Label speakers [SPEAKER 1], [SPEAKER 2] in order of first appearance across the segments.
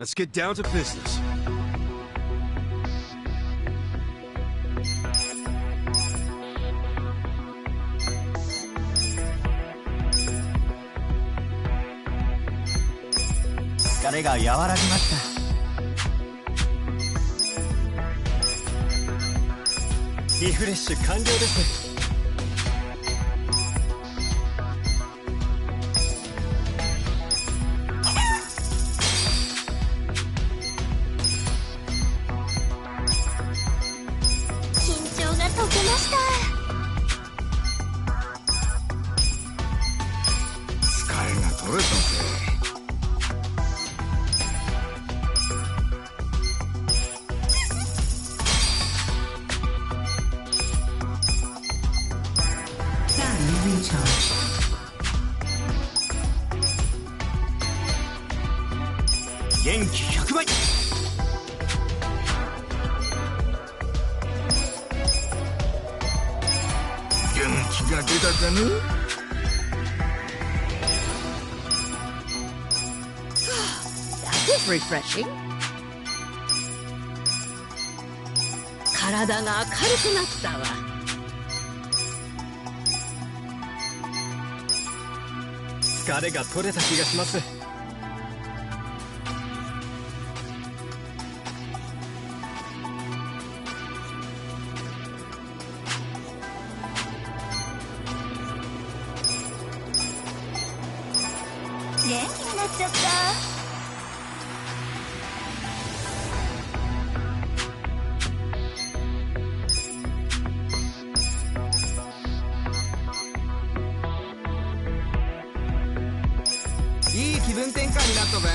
[SPEAKER 1] Let's get down to business.
[SPEAKER 2] 疲れが和らぎました。リフレッシュ完了です。
[SPEAKER 3] 緊張が解けました。
[SPEAKER 4] 疲れが取れたぜ。
[SPEAKER 2] 元気100倍。
[SPEAKER 4] 元気が出たかね。
[SPEAKER 5] That is refreshing. 体が明るくなったわ。
[SPEAKER 2] 疲れが取れた気がします。
[SPEAKER 3] 元気になっちゃった。
[SPEAKER 6] いい気分転換になったぜ。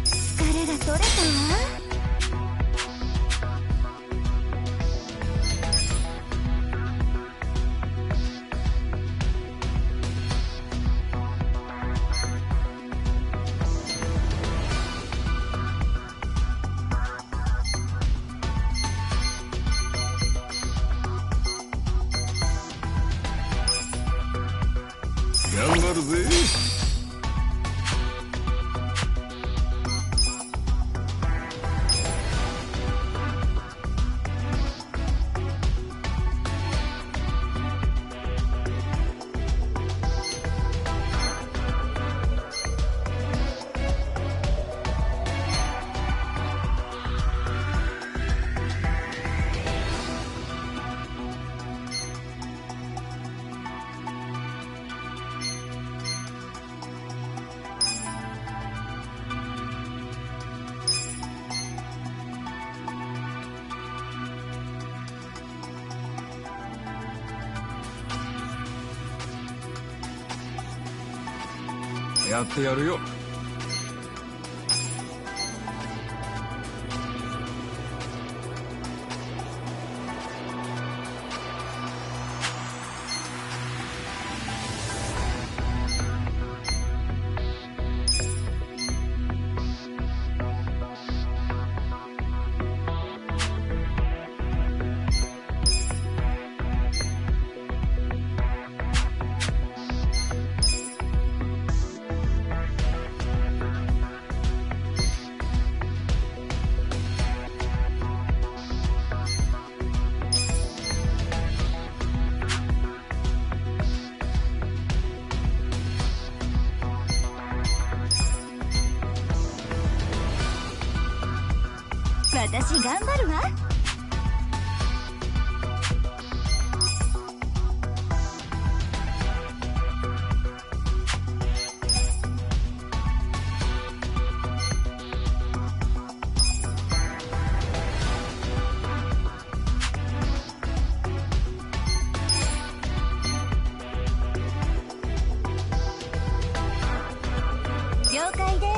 [SPEAKER 3] 疲れが取れたわ。
[SPEAKER 4] 頑張るぜ。やってやるよ。
[SPEAKER 3] 私頑張るわ。了解です。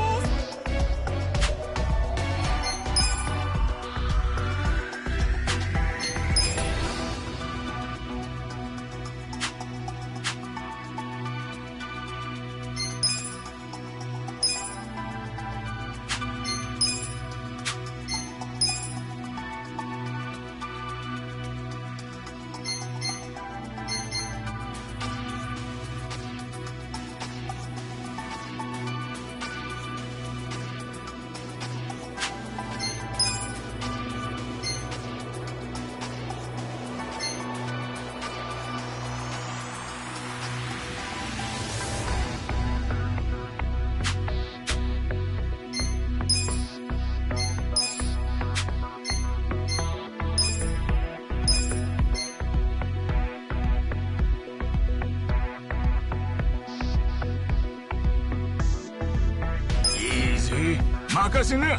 [SPEAKER 4] 任せな。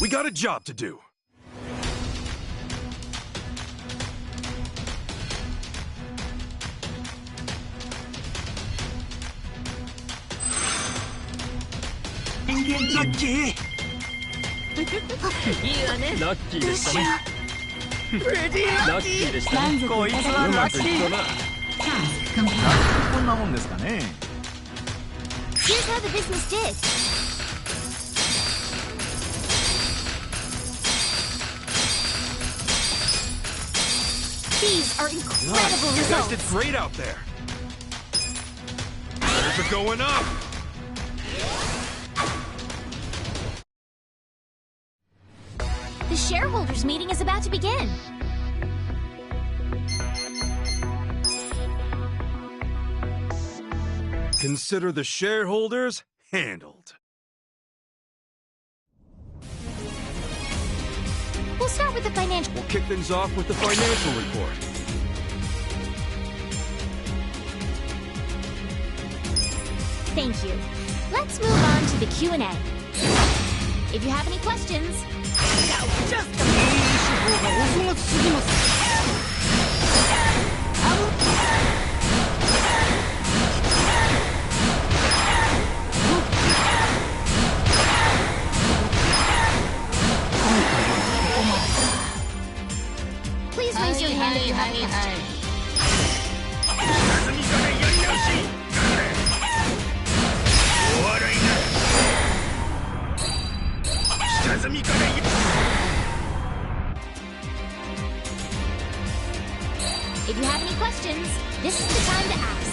[SPEAKER 1] We got a job to do.
[SPEAKER 2] Lucky!
[SPEAKER 5] いいわね。
[SPEAKER 2] ラッキーでしたね。
[SPEAKER 5] Pretty
[SPEAKER 2] ラッキーでしたね。
[SPEAKER 3] 満足
[SPEAKER 2] こいつはラッキーだな。
[SPEAKER 7] こんなもんですかね。
[SPEAKER 3] Here's how the business did. These are incredible
[SPEAKER 1] You guys did
[SPEAKER 3] results.
[SPEAKER 1] great out there. Numbers are going up.
[SPEAKER 3] The shareholders meeting is about to begin.
[SPEAKER 1] Consider the shareholders handled.
[SPEAKER 3] We'll start with the financial.
[SPEAKER 1] We'll kick things off with the financial report.
[SPEAKER 3] Thank you. Let's move on to the Q&A. If you have any questions, please raise your hand if you have a question.
[SPEAKER 4] 下積みからやり直し。お笑いな。下積みからや。
[SPEAKER 3] If you have any questions, this is the time to ask.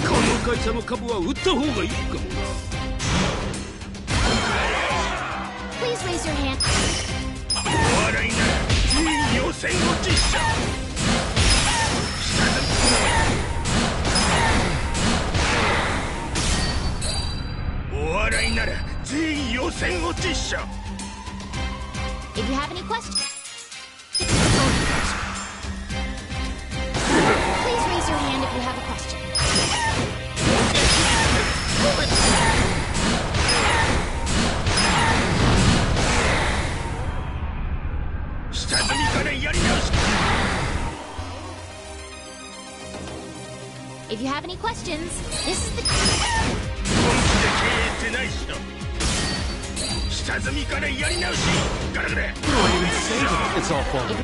[SPEAKER 4] この会社の株は売った方がいいかもな。
[SPEAKER 3] Please raise your hand.
[SPEAKER 4] お笑いなら全員予選落ちした。下積み。お笑いなら全員予選落ちした。
[SPEAKER 3] If you have any questions, please raise your hand if you have a question.
[SPEAKER 4] 下積みからやり直し。
[SPEAKER 3] If you have any questions, this is the
[SPEAKER 4] 本気で経営してない人。下積みからやり直し。ガラガラ。
[SPEAKER 1] It's all falling.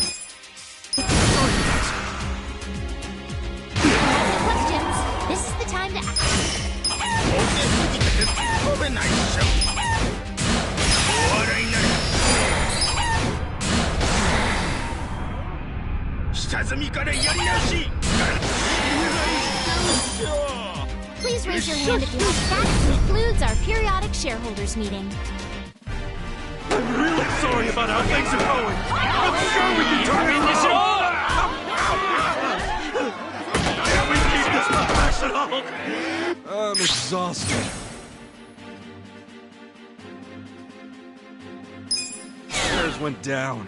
[SPEAKER 3] questions. This is the time to ask.
[SPEAKER 4] ボケすぎて飛べないっしょ。お笑いなら。下積みからやり直し。ガラガラ。
[SPEAKER 3] Please raise your hand if you have. That concludes our periodic shareholders meeting.
[SPEAKER 1] I'm really sorry about how things are going. I'm sure we can turn this around. Can we keep this professional? I'm exhausted. Shares went down.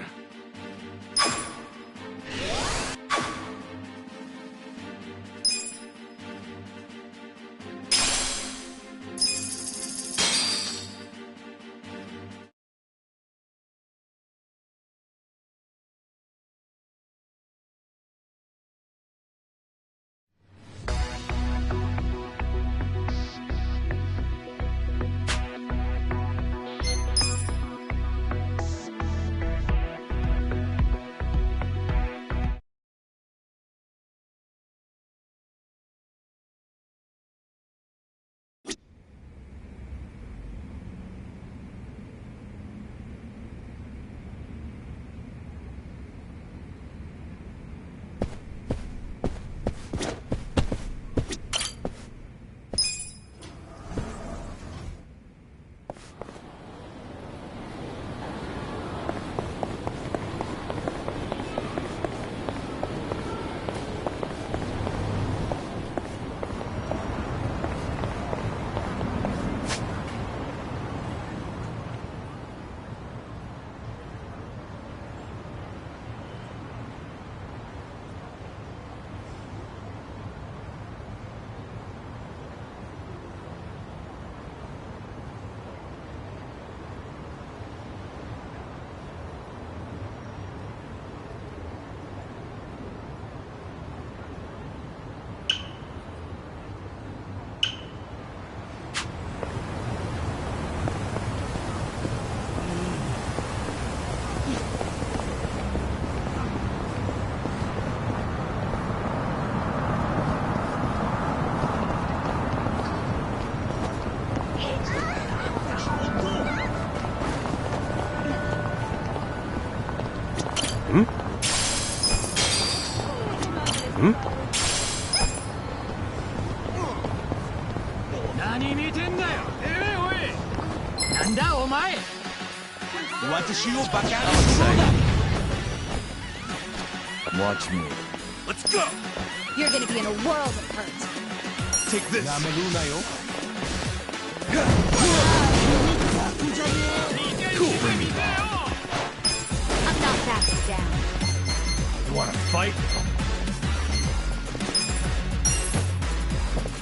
[SPEAKER 5] なんだお前。
[SPEAKER 1] 私をバカにするのだ。
[SPEAKER 7] Watch me.
[SPEAKER 1] Let's go.
[SPEAKER 3] You're gonna be in a world of hurt.
[SPEAKER 1] Take this.
[SPEAKER 5] やめるなよ。
[SPEAKER 3] I'm not backing down.
[SPEAKER 1] You wanna fight?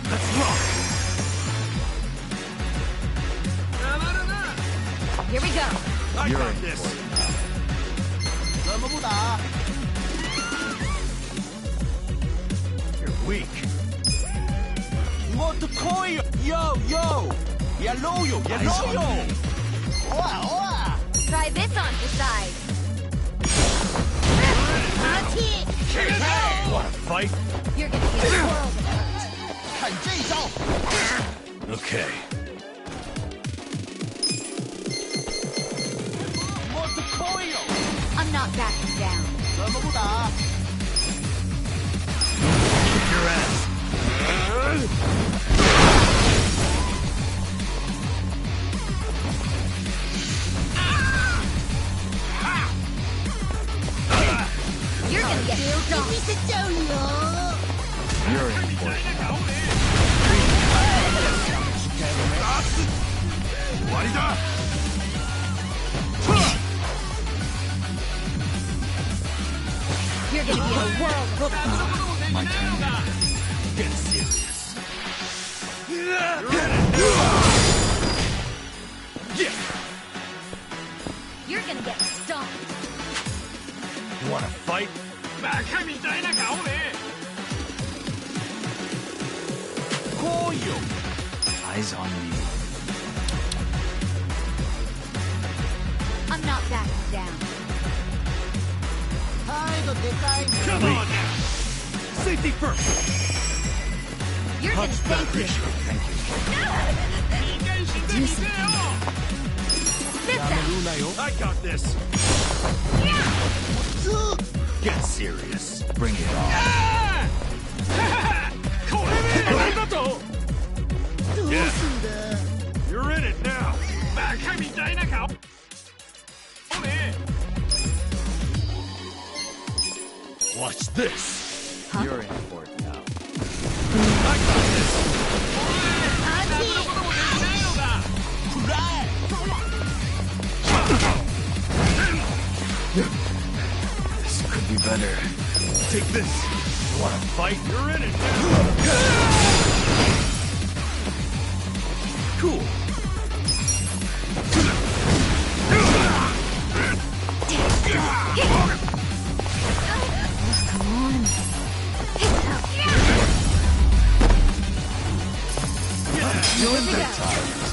[SPEAKER 1] Let's rock.
[SPEAKER 3] Here we go.
[SPEAKER 1] I
[SPEAKER 7] You're
[SPEAKER 1] got
[SPEAKER 7] in
[SPEAKER 1] this.
[SPEAKER 5] 怎么不打？
[SPEAKER 1] You're weak.
[SPEAKER 5] もっと来いよ。Yo yo。やろうよやろうよ。おわおわ。
[SPEAKER 3] Try this on the side.
[SPEAKER 1] You wanna fight?
[SPEAKER 3] You're gonna be in a world of hurt.
[SPEAKER 5] 看这一招。
[SPEAKER 1] Okay.
[SPEAKER 5] もっと来いよ。
[SPEAKER 3] I'm not backing down.
[SPEAKER 5] 怎么不打？
[SPEAKER 1] Kick your ass.
[SPEAKER 3] You're gonna get stomped.
[SPEAKER 7] You're in for it.
[SPEAKER 1] 終わりだ。
[SPEAKER 3] You're gonna be in a world of hurt.
[SPEAKER 7] My turn.
[SPEAKER 1] Get serious. Yeah.
[SPEAKER 3] You're gonna get stomped.
[SPEAKER 1] You wanna fight?
[SPEAKER 4] バカみたいな顔ね。
[SPEAKER 5] 来いよ。
[SPEAKER 7] Eyes on me.
[SPEAKER 3] I'm not backing down.
[SPEAKER 5] 態度でかい。
[SPEAKER 1] Come on now. Safety first.
[SPEAKER 3] You're gonna
[SPEAKER 1] Punch
[SPEAKER 3] thank
[SPEAKER 1] back
[SPEAKER 3] me.
[SPEAKER 1] ratio. Thank you.
[SPEAKER 4] 見返してみせよ。
[SPEAKER 3] Sit
[SPEAKER 5] やめ
[SPEAKER 3] down.
[SPEAKER 5] るなよ。
[SPEAKER 1] I got this. Get serious.
[SPEAKER 7] Bring it on.
[SPEAKER 4] これだと。
[SPEAKER 1] Yeah. You're in it now.
[SPEAKER 4] バカみたいな顔。ね。
[SPEAKER 1] Watch this.
[SPEAKER 7] You're in for it now.
[SPEAKER 1] I got this.
[SPEAKER 4] 夏のこともできないのだ。
[SPEAKER 7] This could be better.
[SPEAKER 1] Take this. You wanna fight? You're in it now. Cool.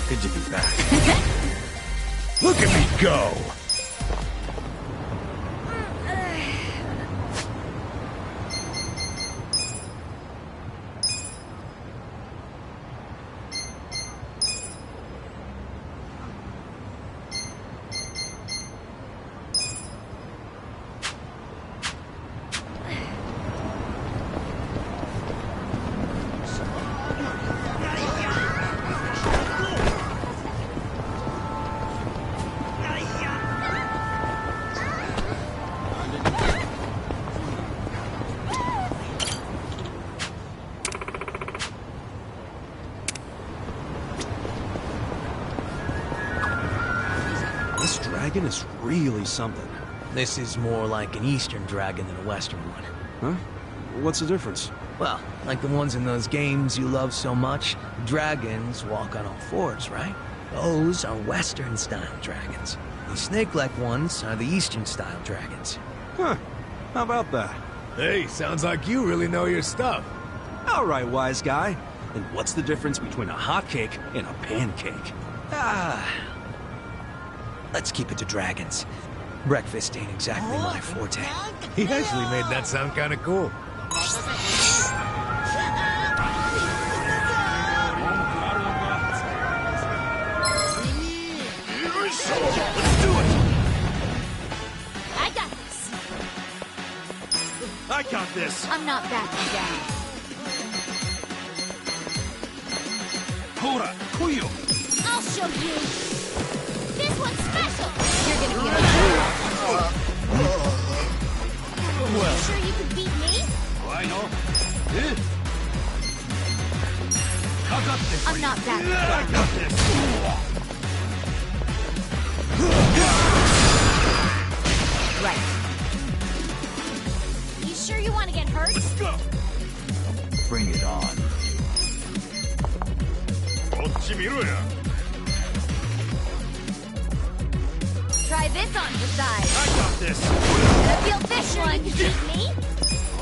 [SPEAKER 7] Good to be back.
[SPEAKER 1] Look at me go. This dragon is really something.
[SPEAKER 8] This is more like an Eastern dragon than a Western one.
[SPEAKER 1] Huh? What's the difference?
[SPEAKER 8] Well, like the ones in those games you love so much, dragons walk on all fours, right? Those are Western-style dragons. The snake-like ones are the Eastern-style dragons.
[SPEAKER 1] Huh. How about that?
[SPEAKER 9] Hey, sounds like you really know your stuff.
[SPEAKER 1] All right, wise guy. And what's the difference between a hotcake and a pancake?
[SPEAKER 8] Let's keep it to dragons. Breakfast ain't exactly my forte.
[SPEAKER 9] He actually made that sound kind of cool.
[SPEAKER 1] Let's do it!
[SPEAKER 3] I got this.
[SPEAKER 1] I got this!
[SPEAKER 3] I'm not backing down.
[SPEAKER 1] Hora, Kuyo!
[SPEAKER 3] I'll show you. not backing
[SPEAKER 1] I
[SPEAKER 3] down.
[SPEAKER 1] got this.
[SPEAKER 3] Right. You sure you want to get hurt?
[SPEAKER 1] Let's go.
[SPEAKER 7] Bring it on.
[SPEAKER 4] こっち見ろや
[SPEAKER 3] Try this on the side.
[SPEAKER 1] I got this.
[SPEAKER 3] Gonna feel this one. You beat me?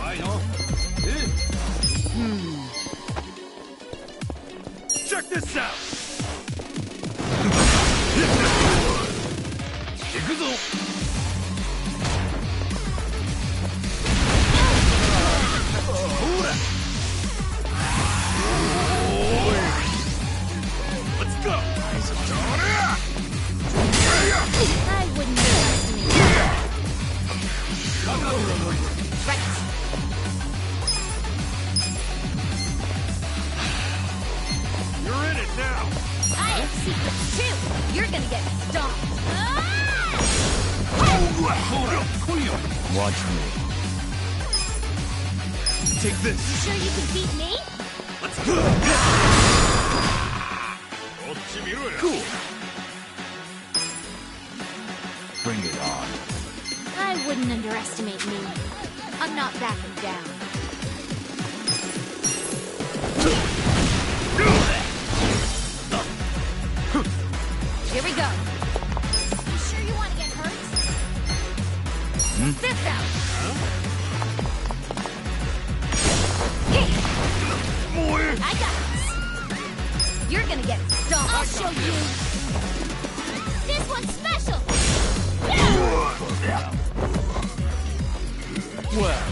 [SPEAKER 1] I know. Check this out. 行くぞ. Let's go.
[SPEAKER 3] I wouldn't underestimate you. Right.
[SPEAKER 1] You're in it now.
[SPEAKER 3] I have secrets too. You're gonna get stomped.
[SPEAKER 7] Watch me.
[SPEAKER 1] Take this.
[SPEAKER 3] You sure you can beat me?
[SPEAKER 1] Let's go.
[SPEAKER 4] こっち見ろや
[SPEAKER 1] Cool.
[SPEAKER 7] Bring it on.
[SPEAKER 3] I wouldn't underestimate me. I'm not backing down. Here we go. You sure you want to get hurt? This out. I got this. You're gonna get stomped. I'll show you. This one's special.
[SPEAKER 1] Well,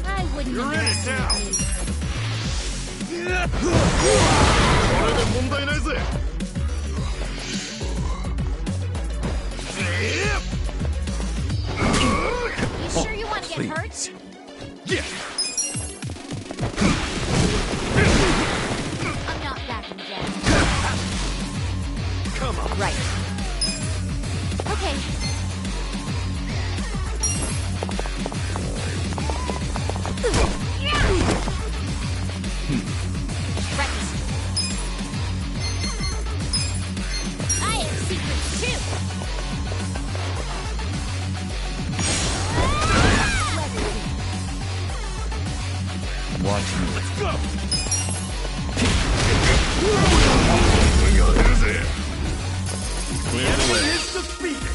[SPEAKER 3] I wouldn't
[SPEAKER 1] you're in it now.
[SPEAKER 3] underestimate me.
[SPEAKER 4] これで問題ないぜ
[SPEAKER 3] You sure you want to get hurt?
[SPEAKER 1] Yeah.
[SPEAKER 3] I'm not backing down.
[SPEAKER 1] Come on.
[SPEAKER 3] Right. Okay. Right. I have secrets too.
[SPEAKER 7] Watch me.
[SPEAKER 1] Let's go.
[SPEAKER 4] やれるぜ
[SPEAKER 1] Enemy is defeated.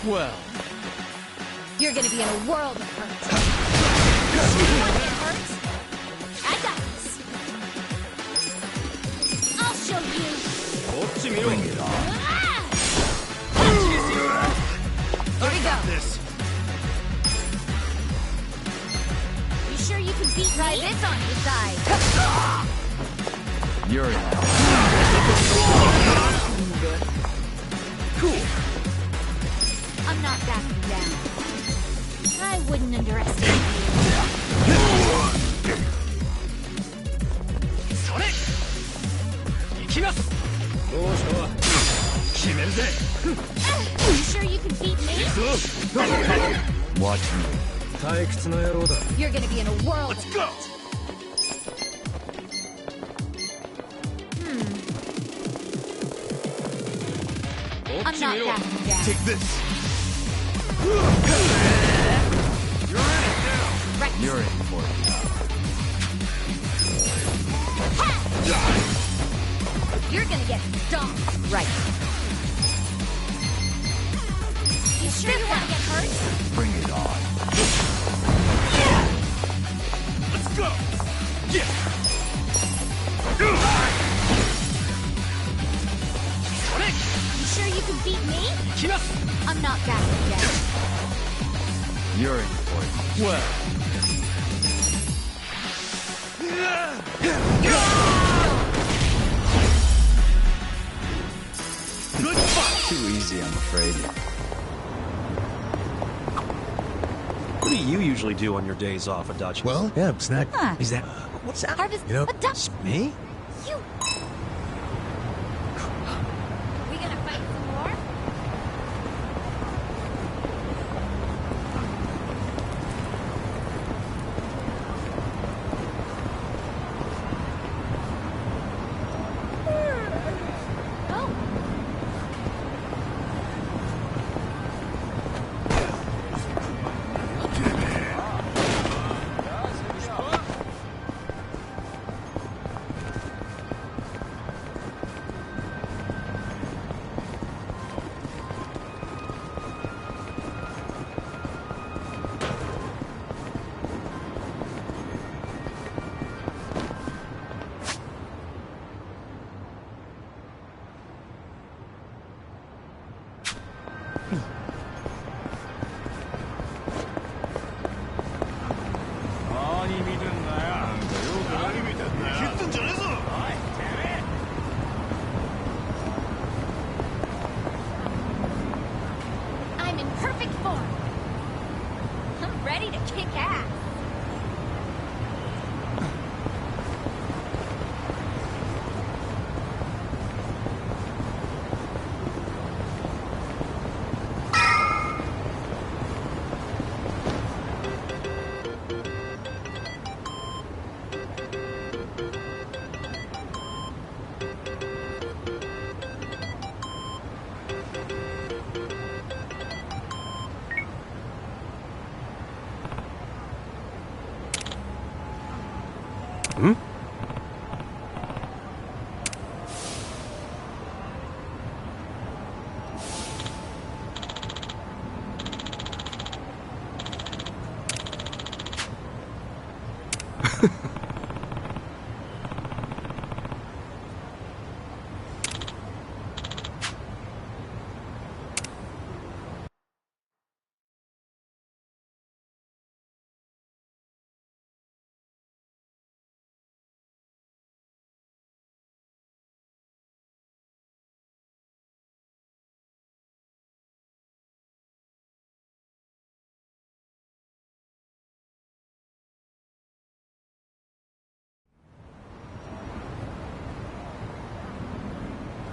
[SPEAKER 1] Well,
[SPEAKER 3] you're gonna be in a world of hurt. You want to get hurt? I got this.
[SPEAKER 7] Bring it on.
[SPEAKER 3] Here we go.
[SPEAKER 1] This.
[SPEAKER 3] You sure you can beat Try this on your side?
[SPEAKER 7] You're in.
[SPEAKER 3] Cool. I'm not backing down. I wouldn't underestimate you.
[SPEAKER 1] それ行きます。どうした決めるぜ。
[SPEAKER 3] You sure you can beat me?
[SPEAKER 7] Watch me.
[SPEAKER 1] 退屈な野郎だ。
[SPEAKER 3] You're gonna be in a whirl.
[SPEAKER 1] Let's go.
[SPEAKER 3] I'm not backing down.
[SPEAKER 1] Take this.
[SPEAKER 3] Right.
[SPEAKER 7] You're in for it now.
[SPEAKER 3] You're gonna get stomped. Right. You sure you want to get hurt?
[SPEAKER 7] Bring it on.
[SPEAKER 1] Let's go. Yeah.
[SPEAKER 3] You sure you can beat me?
[SPEAKER 1] 行きます。
[SPEAKER 3] I'm not backing down.
[SPEAKER 7] You're in for it.
[SPEAKER 1] Well. Good fight.
[SPEAKER 7] Too easy, I'm afraid.
[SPEAKER 10] What do you usually do on your days off, Adachi?
[SPEAKER 9] Well, yeah, snack.
[SPEAKER 2] Huh.
[SPEAKER 8] Is that... what's that?
[SPEAKER 3] Harvest
[SPEAKER 9] You know,
[SPEAKER 3] a duck.
[SPEAKER 8] Me?
[SPEAKER 3] You. We gonna fight some more? Oh. I'm in perfect form. I'm ready to kick ass.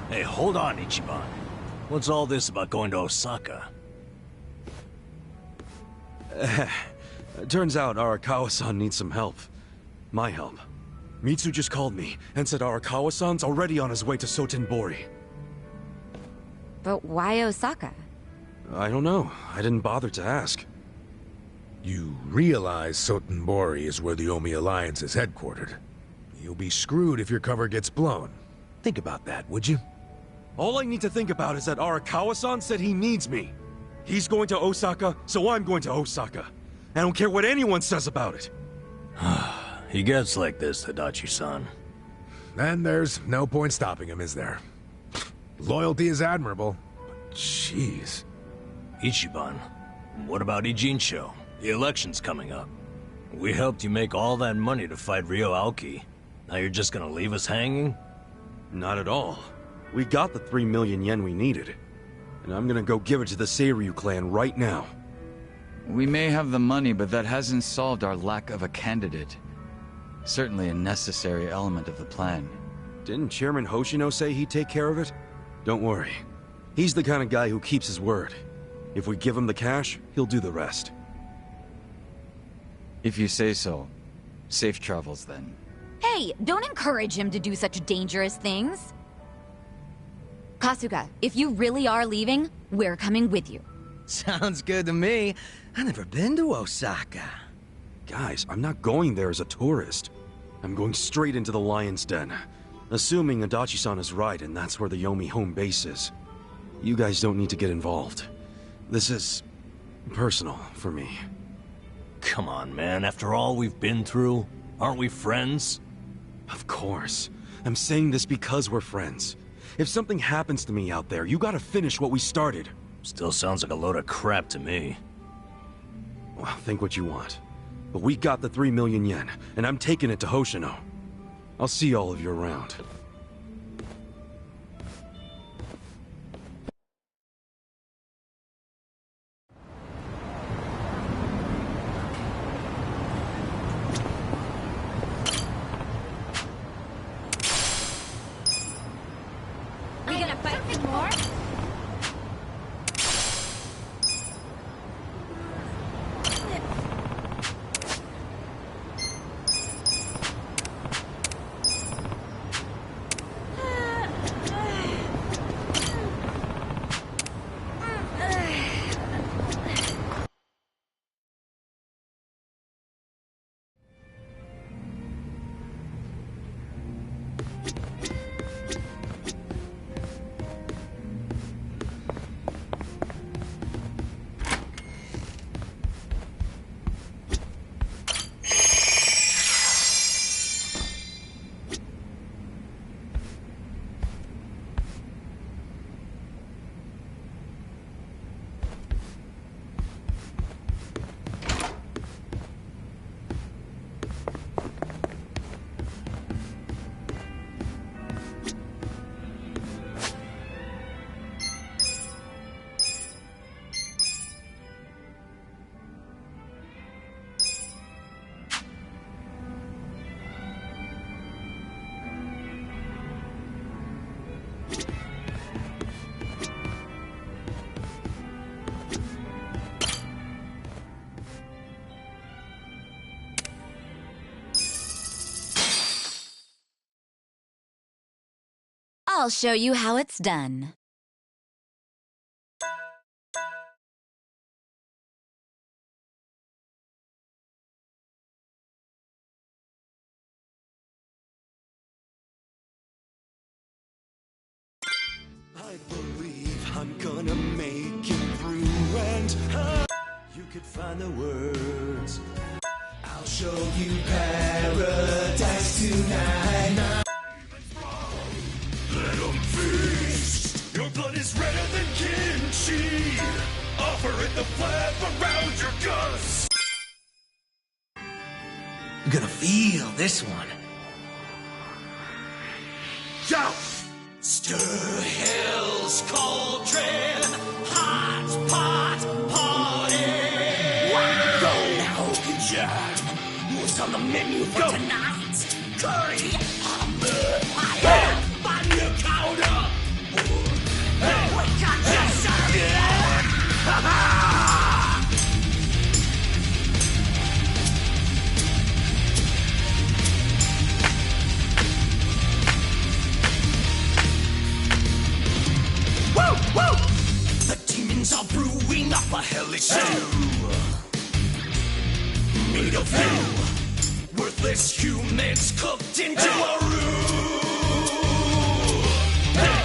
[SPEAKER 10] Hey, hold on, Ichiban. What's all this about going to Osaka?
[SPEAKER 11] Turns out Arakawa-san needs some help. My help. Mitsu just called me and said Arakawa-san's already on his way to Sotenbori.
[SPEAKER 2] But why Osaka?
[SPEAKER 11] I don't know. I didn't bother to ask.
[SPEAKER 9] You realize Sotenbori is where the Omi Alliance is headquartered. You'll be screwed if your cover gets blown. Think about that, would you?
[SPEAKER 11] All I need to think about is that Arakawa-san said he needs me. He's going to Osaka, so I'm going to Osaka. I don't care what anyone says about it.
[SPEAKER 10] He gets like this, Tadachi-san.
[SPEAKER 9] Then there's no point stopping him, is there? Loyalty is admirable, but jeez.
[SPEAKER 4] Ichiban, what about Ijincho? The election's coming up. We helped you make all that money to fight Ryo Aoki. Now you're just gonna leave us hanging?
[SPEAKER 11] Not at all. We got the 3 million yen we needed. And I'm gonna go give it to the Seiryu clan right now.
[SPEAKER 7] We may have the money, but that hasn't solved our lack of a candidate. Certainly a necessary element of the plan.
[SPEAKER 11] Didn't Chairman Hoshino say he'd take care of it? Don't worry. He's the kind of guy who keeps his word. If we give him the cash, he'll do the rest.
[SPEAKER 7] If you say so. Safe travels, then.
[SPEAKER 2] Hey, don't encourage him to do such dangerous things. Kasuga, if you really are leaving, we're coming with you.
[SPEAKER 8] Sounds good to me. I've never been to Osaka.
[SPEAKER 11] Guys, I'm not going there as a tourist. I'm going straight into the Lion's Den. Assuming Adachi-san is right and that's where the Yomi home base is. You guys don't need to get involved. This is personal for me.
[SPEAKER 4] Come on, man. After all we've been through, aren't we friends?
[SPEAKER 11] Of course. I'm saying this because we're friends. If something happens to me out there, you gotta finish what we started.
[SPEAKER 4] Still sounds like a load of crap to me.
[SPEAKER 11] Well, think what you want. But we got the 3 million yen, and I'm taking it to Hoshino. I'll see all of you around.
[SPEAKER 3] We gonna fight some more?
[SPEAKER 2] I'll show you how it's done.
[SPEAKER 5] I believe I'm gonna make it through and you could find the words. I'll show you paradise tonight. Let 'em feast. Your blood is redder than kimchi. Offer it the flap around your guts.
[SPEAKER 8] I'm gonna feel this one.
[SPEAKER 5] Yo! Stir hell's cauldron, hot pot party. Wow! Go now, Jack. What's on the menu for tonight? Curry, hamburger, pie, banya counter. Hey, we got you, sir. Ha ha! Woo! Woo! The demons are brewing up a hellish stew. Made of you, worthless humans cooked into a roux. Hey!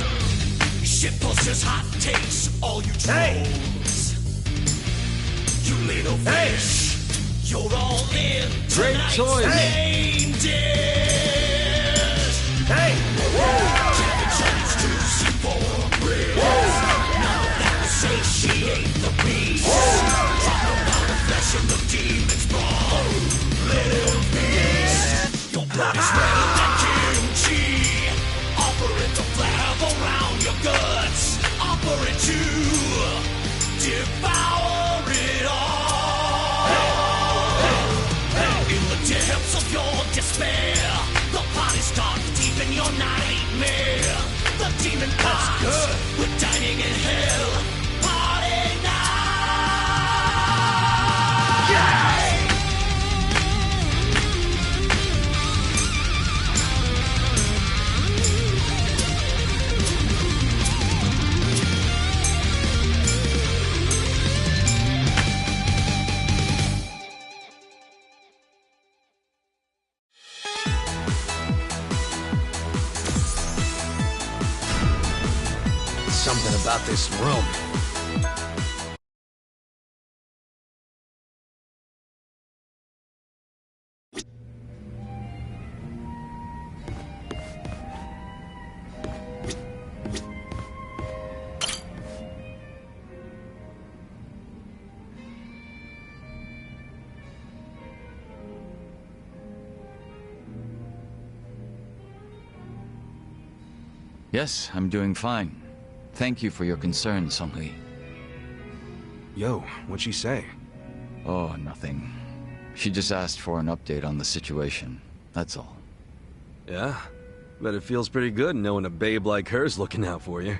[SPEAKER 5] Shit posters, hot takes, all you trolls. You little fish, you're all in tonight's
[SPEAKER 8] choice.
[SPEAKER 5] main dish. Hey! Cabbage and stews for desperate to devour it all. In the depths of your despair, the party starts deep in your nightmare. The demon gods, we're dining in hell. Party now! Yeah!
[SPEAKER 9] Something about this room.
[SPEAKER 7] Yes, I'm doing fine. Thank you for your concern, Song-Hui.
[SPEAKER 11] Yo, what'd she say?
[SPEAKER 7] Oh, nothing. She just asked for an update on the situation. That's all.
[SPEAKER 11] Yeah? Bet it feels pretty good knowing a babe like her's looking out for you.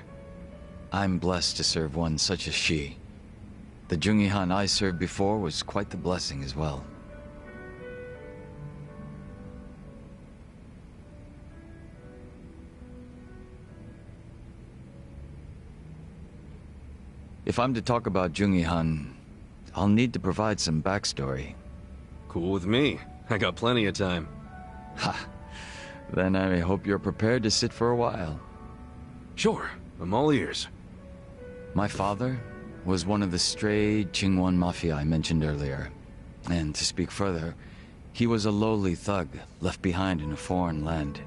[SPEAKER 7] I'm blessed to serve one such as she. The Jungi-han I served before was quite the blessing as well. If I'm to talk about Jungi-han, I'll need to provide some backstory.
[SPEAKER 11] Cool with me. I got plenty of time.
[SPEAKER 7] Ha! Then I hope you're prepared to sit for a while.
[SPEAKER 11] Sure, I'm all ears.
[SPEAKER 7] My father was one of the stray Jingwon Mafia I mentioned earlier. And to speak further, he was a lowly thug left behind in a foreign land.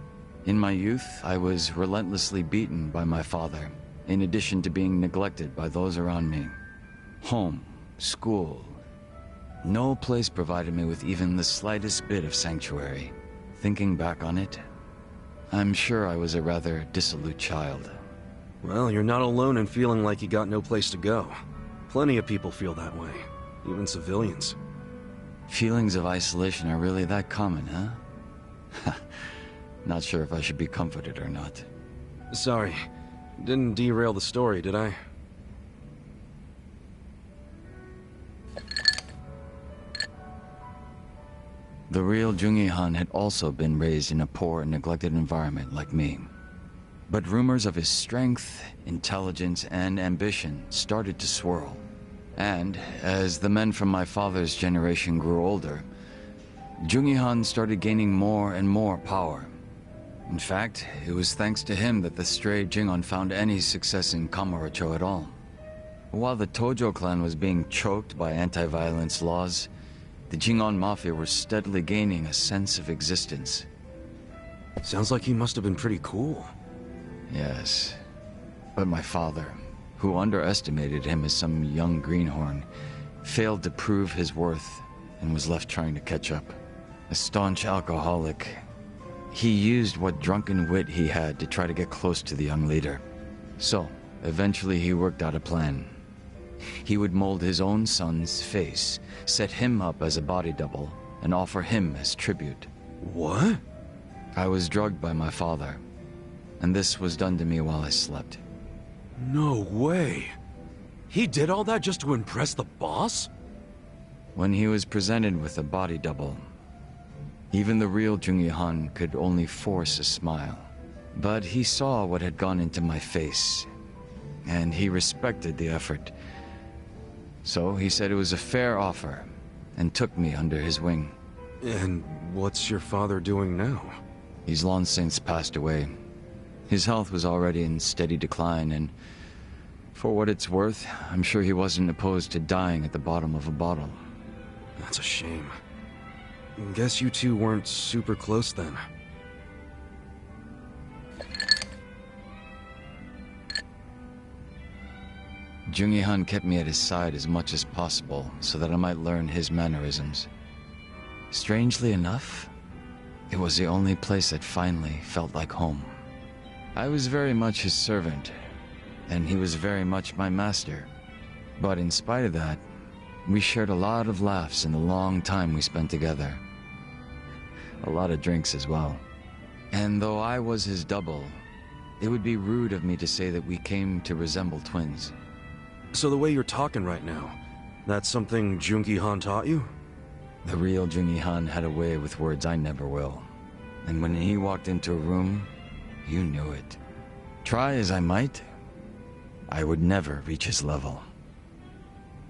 [SPEAKER 7] In my youth, I was relentlessly beaten by my father, in addition to being neglected by those around me. Home, school. No place provided me with even the slightest bit of sanctuary. Thinking back on it, I'm sure I was a rather dissolute child.
[SPEAKER 11] Well, you're not alone in feeling like you got no place to go. Plenty of people feel that way, even civilians.
[SPEAKER 7] Feelings of isolation are really that common, huh? Not sure if I should be comforted or not.
[SPEAKER 11] Sorry, didn't derail the story, did I?
[SPEAKER 7] The real Jungi-han had also been raised in a poor and neglected environment like me. But rumors of his strength, intelligence, and ambition started to swirl. And as the men from my father's generation grew older, Jungi-han started gaining more and more power. In fact, it was thanks to him that the stray Jingon found any success in Kamurocho at all. While the Tojo clan was being choked by anti-violence laws, the Jingon Mafia were steadily gaining a sense of existence.
[SPEAKER 11] Sounds like he must have been pretty cool.
[SPEAKER 7] Yes. But my father, who underestimated him as some young greenhorn, failed to prove his worth and was left trying to catch up. A staunch alcoholic, he used what drunken wit he had to try to get close to the young leader. So, eventually he worked out a plan. He would mold his own son's face, set him up as a body double, and offer him as tribute.
[SPEAKER 11] What?
[SPEAKER 7] I was drugged by my father, and this was done to me while I slept.
[SPEAKER 11] No way! He did all that just to impress the boss?
[SPEAKER 7] When he was presented with a body double, even the real Jungi-han could only force a smile. But he saw what had gone into my face, and he respected the effort. So he said it was a fair offer, and took me under his wing.
[SPEAKER 11] And what's your father doing now?
[SPEAKER 7] He's long since passed away. His health was already in steady decline, and for what it's worth, I'm sure he wasn't opposed to dying at the bottom of a bottle.
[SPEAKER 11] That's a shame. Guess you two weren't super close then.
[SPEAKER 7] Jungi-han kept me at his side as much as possible so that I might learn his mannerisms. Strangely enough, it was the only place that finally felt like home. I was very much his servant, and he was very much my master. But in spite of that, we shared a lot of laughs in the long time we spent together. A lot of drinks as well. And though I was his double, it would be rude of me to say that we came to resemble twins.
[SPEAKER 11] So the way you're talking right now, that's something Jungi Han taught you?
[SPEAKER 7] The real Jungi Han had a way with words I never will. And when he walked into a room, you knew it. Try as I might, I would never reach his level.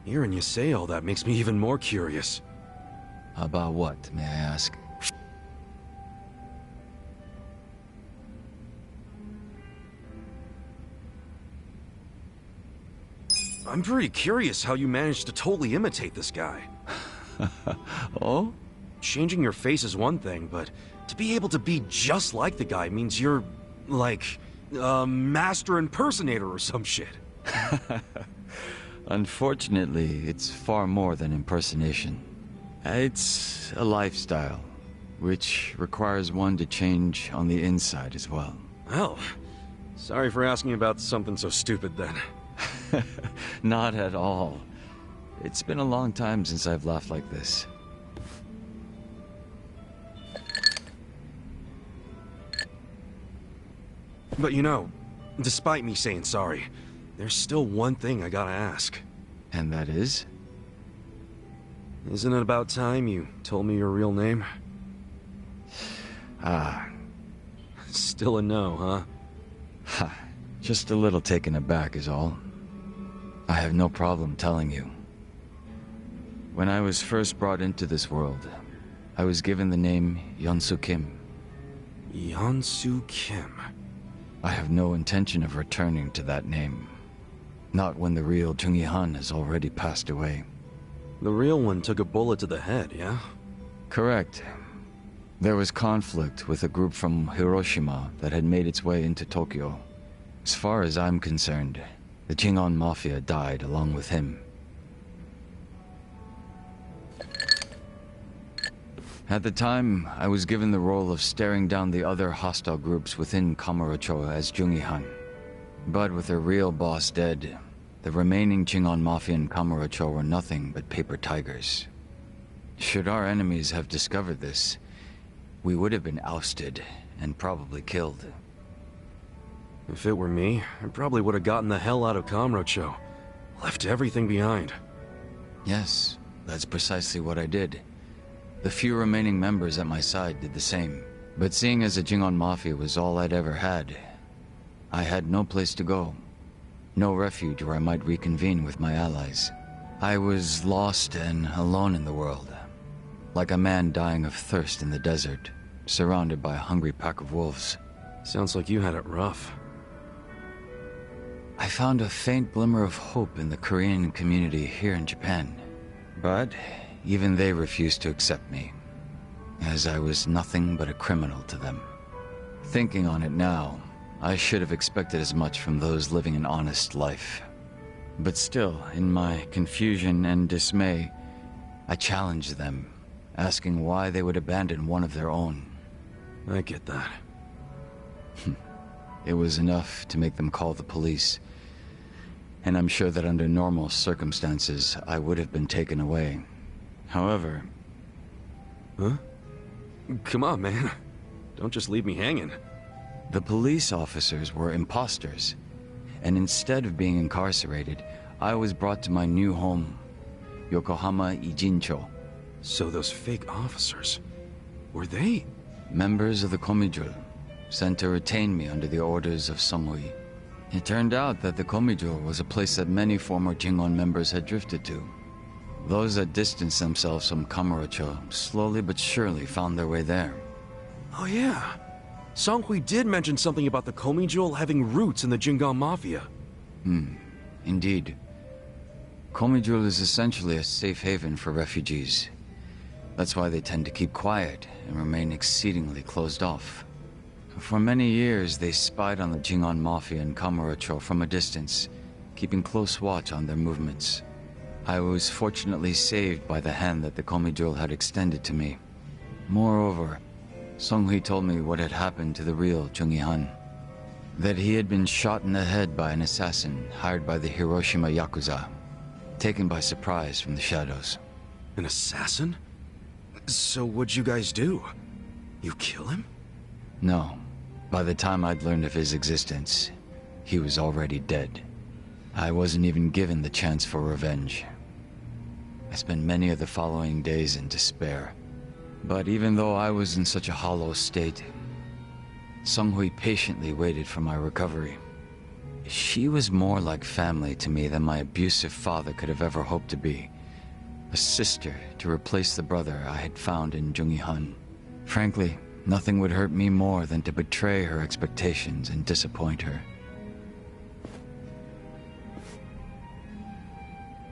[SPEAKER 11] Hearing you say all that makes me even more curious.
[SPEAKER 7] About what, may I ask?
[SPEAKER 11] I'm pretty curious how you managed to totally imitate this guy.
[SPEAKER 7] Oh?
[SPEAKER 11] Changing your face is one thing, but to be able to be just like the guy means you're, like, a master impersonator or some shit.
[SPEAKER 7] Unfortunately, it's far more than impersonation. It's a lifestyle, which requires one to change on the inside as well.
[SPEAKER 11] Well, sorry for asking about something so stupid then.
[SPEAKER 7] Not at all. It's been a long time since I've laughed like this.
[SPEAKER 11] But you know, despite me saying sorry, there's still one thing I gotta ask.
[SPEAKER 7] And that is?
[SPEAKER 11] Isn't it about time you told me your real name?
[SPEAKER 7] Ah.
[SPEAKER 11] Still a no, huh?
[SPEAKER 7] Ha. Just a little taken aback is all. I have no problem telling you. When I was first brought into this world, I was given the name Yeonsu Kim.
[SPEAKER 11] Yeonsu Kim.
[SPEAKER 7] I have no intention of returning to that name. Not when the real Jungi Han has already passed away.
[SPEAKER 11] The real one took a bullet to the head, yeah?
[SPEAKER 7] Correct. There was conflict with a group from Hiroshima that had made its way into Tokyo. As far as I'm concerned, the Jingon Mafia died along with him. At the time, I was given the role of staring down the other hostile groups within Kamurocho as Jungi Han. But with their real boss dead, the remaining Jingon Mafia in Kamurocho were nothing but paper tigers. Should our enemies have discovered this, we would have been ousted and probably killed.
[SPEAKER 11] If it were me, I probably would have gotten the hell out of Kamurocho. Left everything behind.
[SPEAKER 7] Yes, that's precisely what I did. The few remaining members at my side did the same. But seeing as the Jingon Mafia was all I'd ever had, I had no place to go. No refuge where I might reconvene with my allies. I was lost and alone in the world. Like a man dying of thirst in the desert, surrounded by a hungry pack of wolves.
[SPEAKER 11] Sounds like you had it rough.
[SPEAKER 7] I found a faint glimmer of hope in the Korean community here in Japan. But even they refused to accept me, as I was nothing but a criminal to them. Thinking on it now, I should have expected as much from those living an honest life. But still, in my confusion and dismay, I challenged them, asking why they would abandon one of their own.
[SPEAKER 11] I get that.
[SPEAKER 7] It was enough to make them call the police. And I'm sure that under normal circumstances, I would have been taken away. However...
[SPEAKER 11] Huh? Come on, man. Don't just leave me hanging.
[SPEAKER 7] The police officers were imposters, and instead of being incarcerated, I was brought to my new home, Yokohama Ijincho.
[SPEAKER 11] So those fake officers, were they?
[SPEAKER 7] Members of the Komijul, sent to retain me under the orders of Samui. It turned out that the Komijul was a place that many former Jingon members had drifted to. Those that distanced themselves from Kamurocho slowly but surely found their way there.
[SPEAKER 11] Oh yeah. Songhui did mention something about the Komijul having roots in the Jingon Mafia.
[SPEAKER 7] Indeed. Komijul is essentially a safe haven for refugees. That's why they tend to keep quiet and remain exceedingly closed off. For many years, they spied on the Jingon Mafia in Kamurocho from a distance, keeping close watch on their movements. I was fortunately saved by the hand that the Komijul had extended to me. Moreover, Songhui told me what had happened to the real Jungi Han. That he had been shot in the head by an assassin hired by the Hiroshima Yakuza, taken by surprise from the shadows.
[SPEAKER 11] An assassin? So what'd you guys do? You kill him?
[SPEAKER 7] No. By the time I'd learned of his existence, he was already dead. I wasn't even given the chance for revenge. I spent many of the following days in despair. But even though I was in such a hollow state, Sung-hui patiently waited for my recovery. She was more like family to me than my abusive father could have ever hoped to be. A sister to replace the brother I had found in Jung-hee-han. Frankly, nothing would hurt me more than to betray her expectations and disappoint her.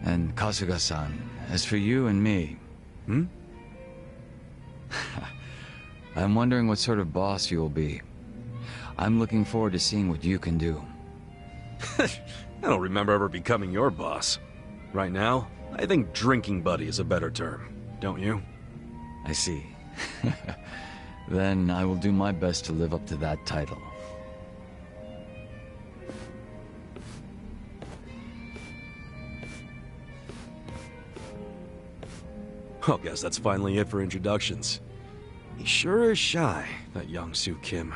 [SPEAKER 7] And Kasuga-san, as for you and me... I'm wondering what sort of boss you will be. I'm looking forward to seeing what you can do.
[SPEAKER 11] I don't remember ever becoming your boss. Right now, I think drinking buddy is a better term, don't you?
[SPEAKER 7] I see. Then I will do my best to live up to that title.
[SPEAKER 11] Oh, guess that's finally it for introductions. He sure is shy, that young Soo Kim.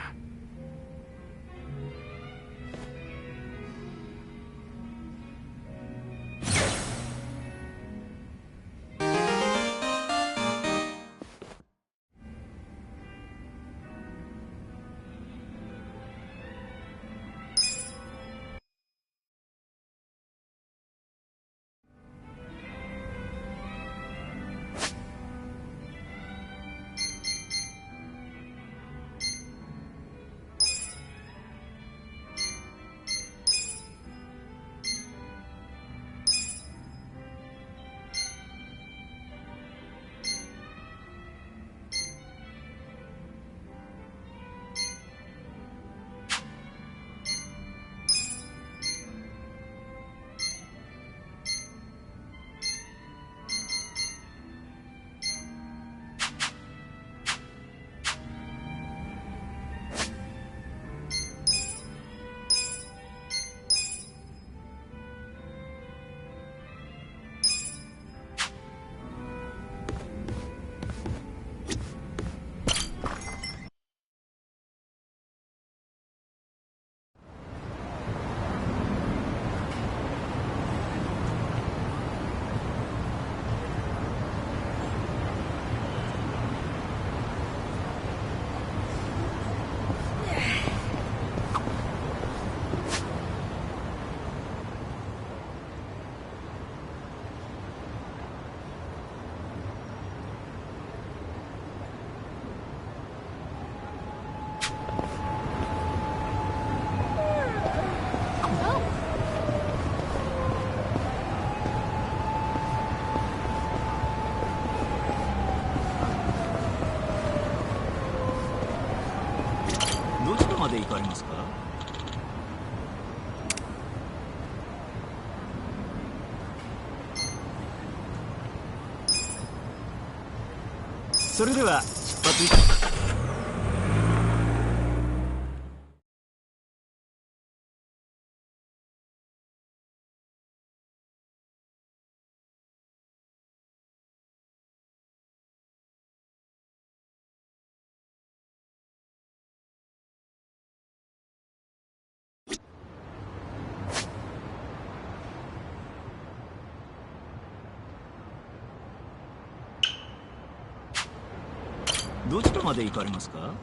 [SPEAKER 12] どちらまで行かれますか？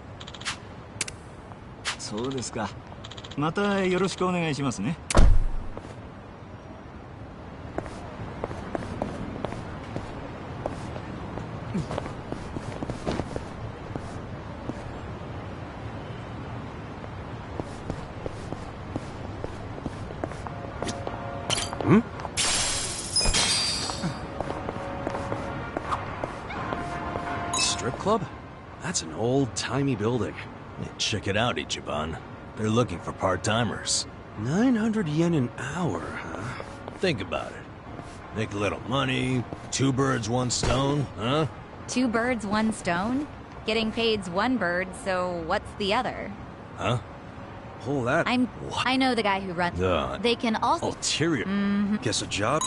[SPEAKER 12] そうですか。またよろしくお願いしますね。
[SPEAKER 11] Strip club? That's an old-timey building.
[SPEAKER 4] Hey, check it out, Ichiban. They're looking for part-timers.
[SPEAKER 11] 900 yen an hour, huh?
[SPEAKER 4] Think about it. Make a little money, 2 birds, 1 stone, huh?
[SPEAKER 2] 2 birds, 1 stone? Getting paid's 1 bird, so what's the other?
[SPEAKER 4] Huh?
[SPEAKER 11] Pull that.
[SPEAKER 2] I know the guy who runs. They can also.
[SPEAKER 4] Ulterior.
[SPEAKER 11] Guess a job?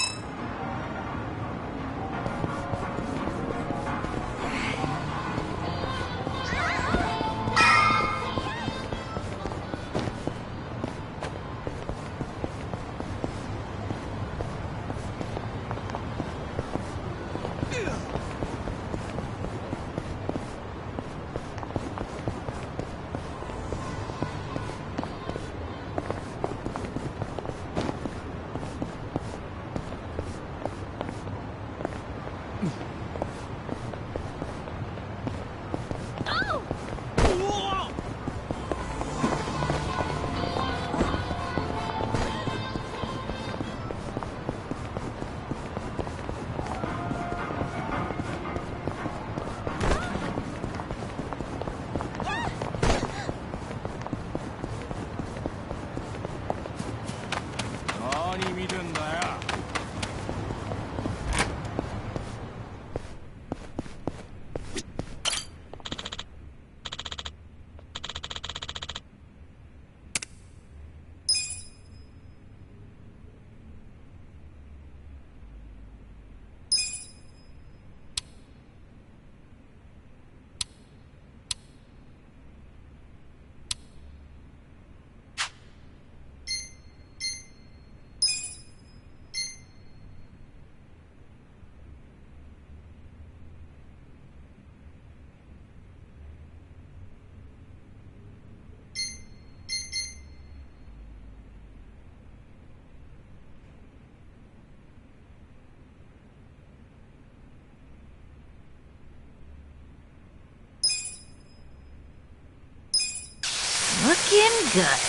[SPEAKER 3] Looking good.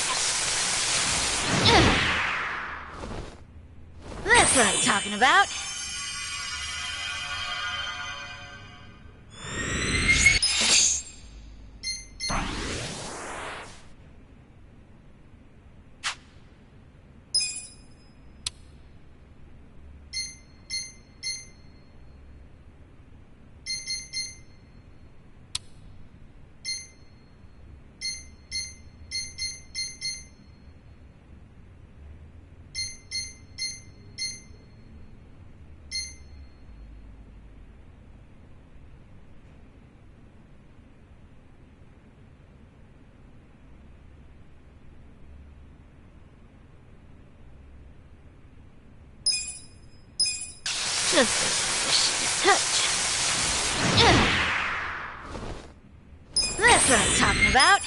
[SPEAKER 3] That's what I'm talking about. Just a touch. That's what I'm talking about.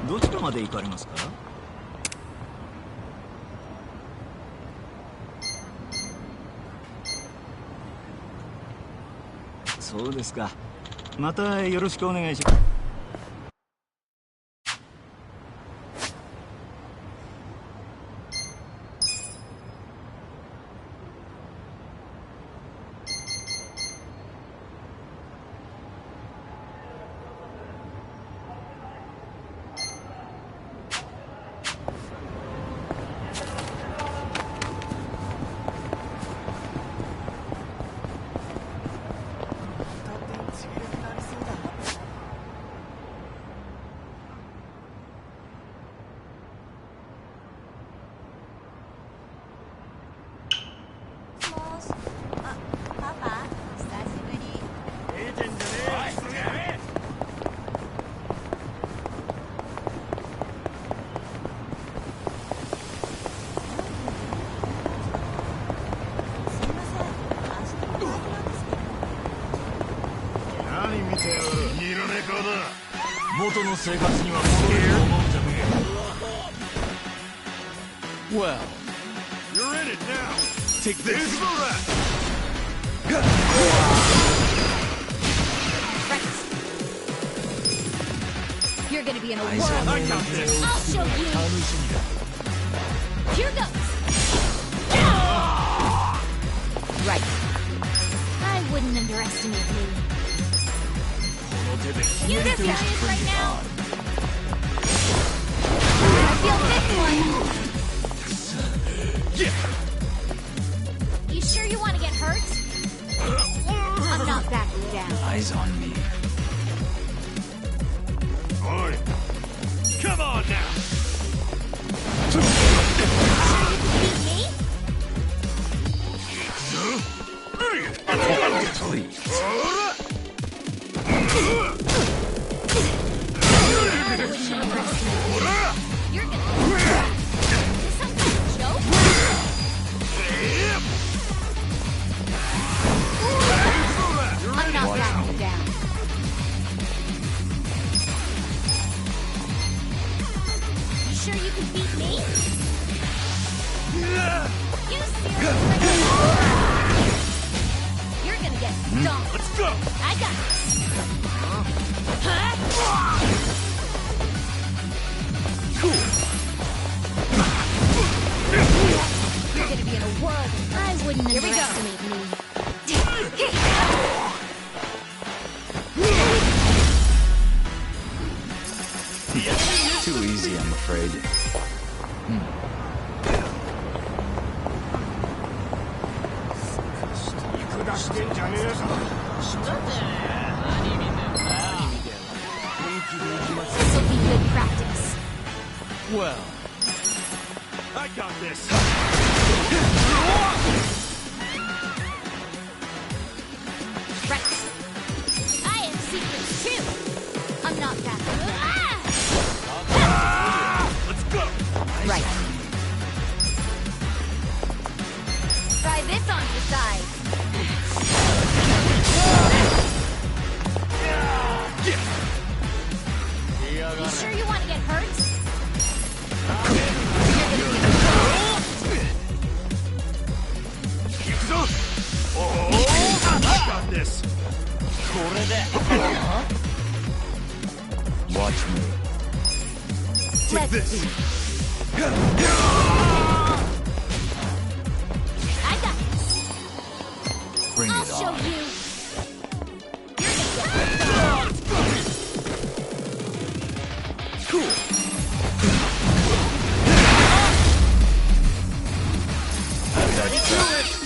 [SPEAKER 12] どちらまで行かれますか？そうですか。またよろしくお願いします。元の生活には戻れると思うんじゃねえ。
[SPEAKER 1] Well, you're in it now. Take this.
[SPEAKER 3] You're gonna be in a
[SPEAKER 1] I
[SPEAKER 3] world.
[SPEAKER 1] got this.
[SPEAKER 3] I'll show you. Here goes. Right. I wouldn't underestimate me. You serious right now? I feel this one.
[SPEAKER 1] Yeah.
[SPEAKER 3] You sure you want to get hurt? I'm not backing down.
[SPEAKER 7] Eyes on me.
[SPEAKER 1] Oi. Come on now.
[SPEAKER 3] Beat me?
[SPEAKER 7] Please.
[SPEAKER 3] You're gonna some kind of joke? I'm not backing down. You sure you can beat me? You seriously? You're gonna get stomped.
[SPEAKER 1] Let's go.
[SPEAKER 3] I got this. You're gonna be in a world. I wouldn't underestimate me.
[SPEAKER 7] Too easy, I'm afraid.
[SPEAKER 3] This'll be good practice.
[SPEAKER 1] Well, I got this.
[SPEAKER 3] Right. I have secrets too. I'm not backing down.
[SPEAKER 1] Let's go.
[SPEAKER 3] Right. Try this on your side. You sure you want to get hurt?
[SPEAKER 1] I got this.
[SPEAKER 7] Watch me.
[SPEAKER 1] Take this.
[SPEAKER 3] I got this.
[SPEAKER 7] Bring
[SPEAKER 3] I'll
[SPEAKER 7] it
[SPEAKER 3] show
[SPEAKER 7] on.
[SPEAKER 3] you.
[SPEAKER 1] Cool.
[SPEAKER 7] That's it.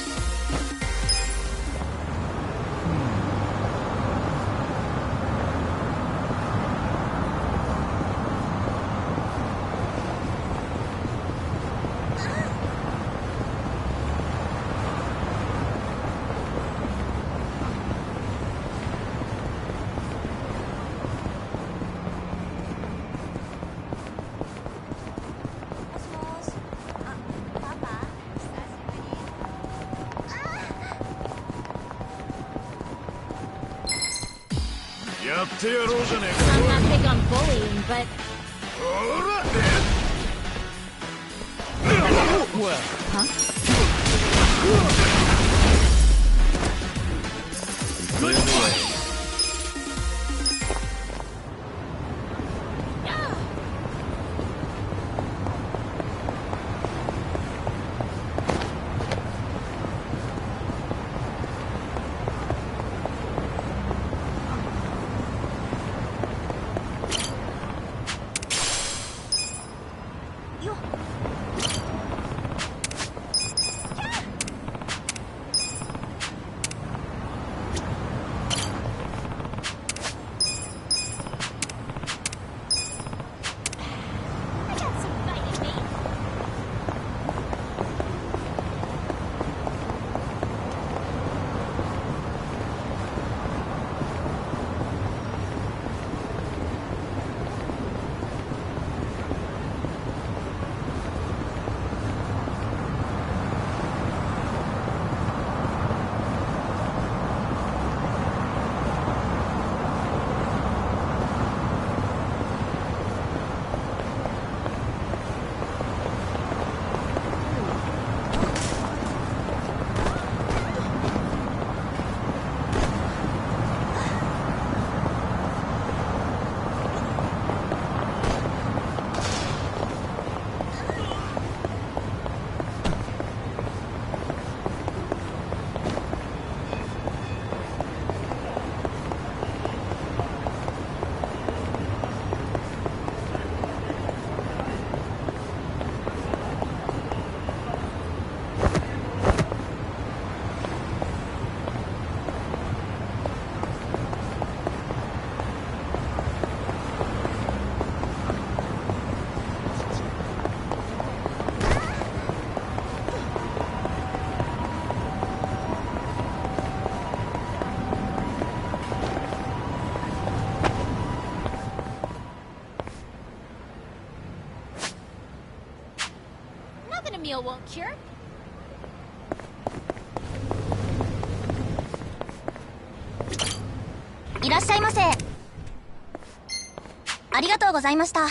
[SPEAKER 3] I'm not big on bullying, but
[SPEAKER 2] Huh?
[SPEAKER 4] Clear the way.
[SPEAKER 3] Nothing a meal won't cure. Iらっしゃいませ。ありがとうございました。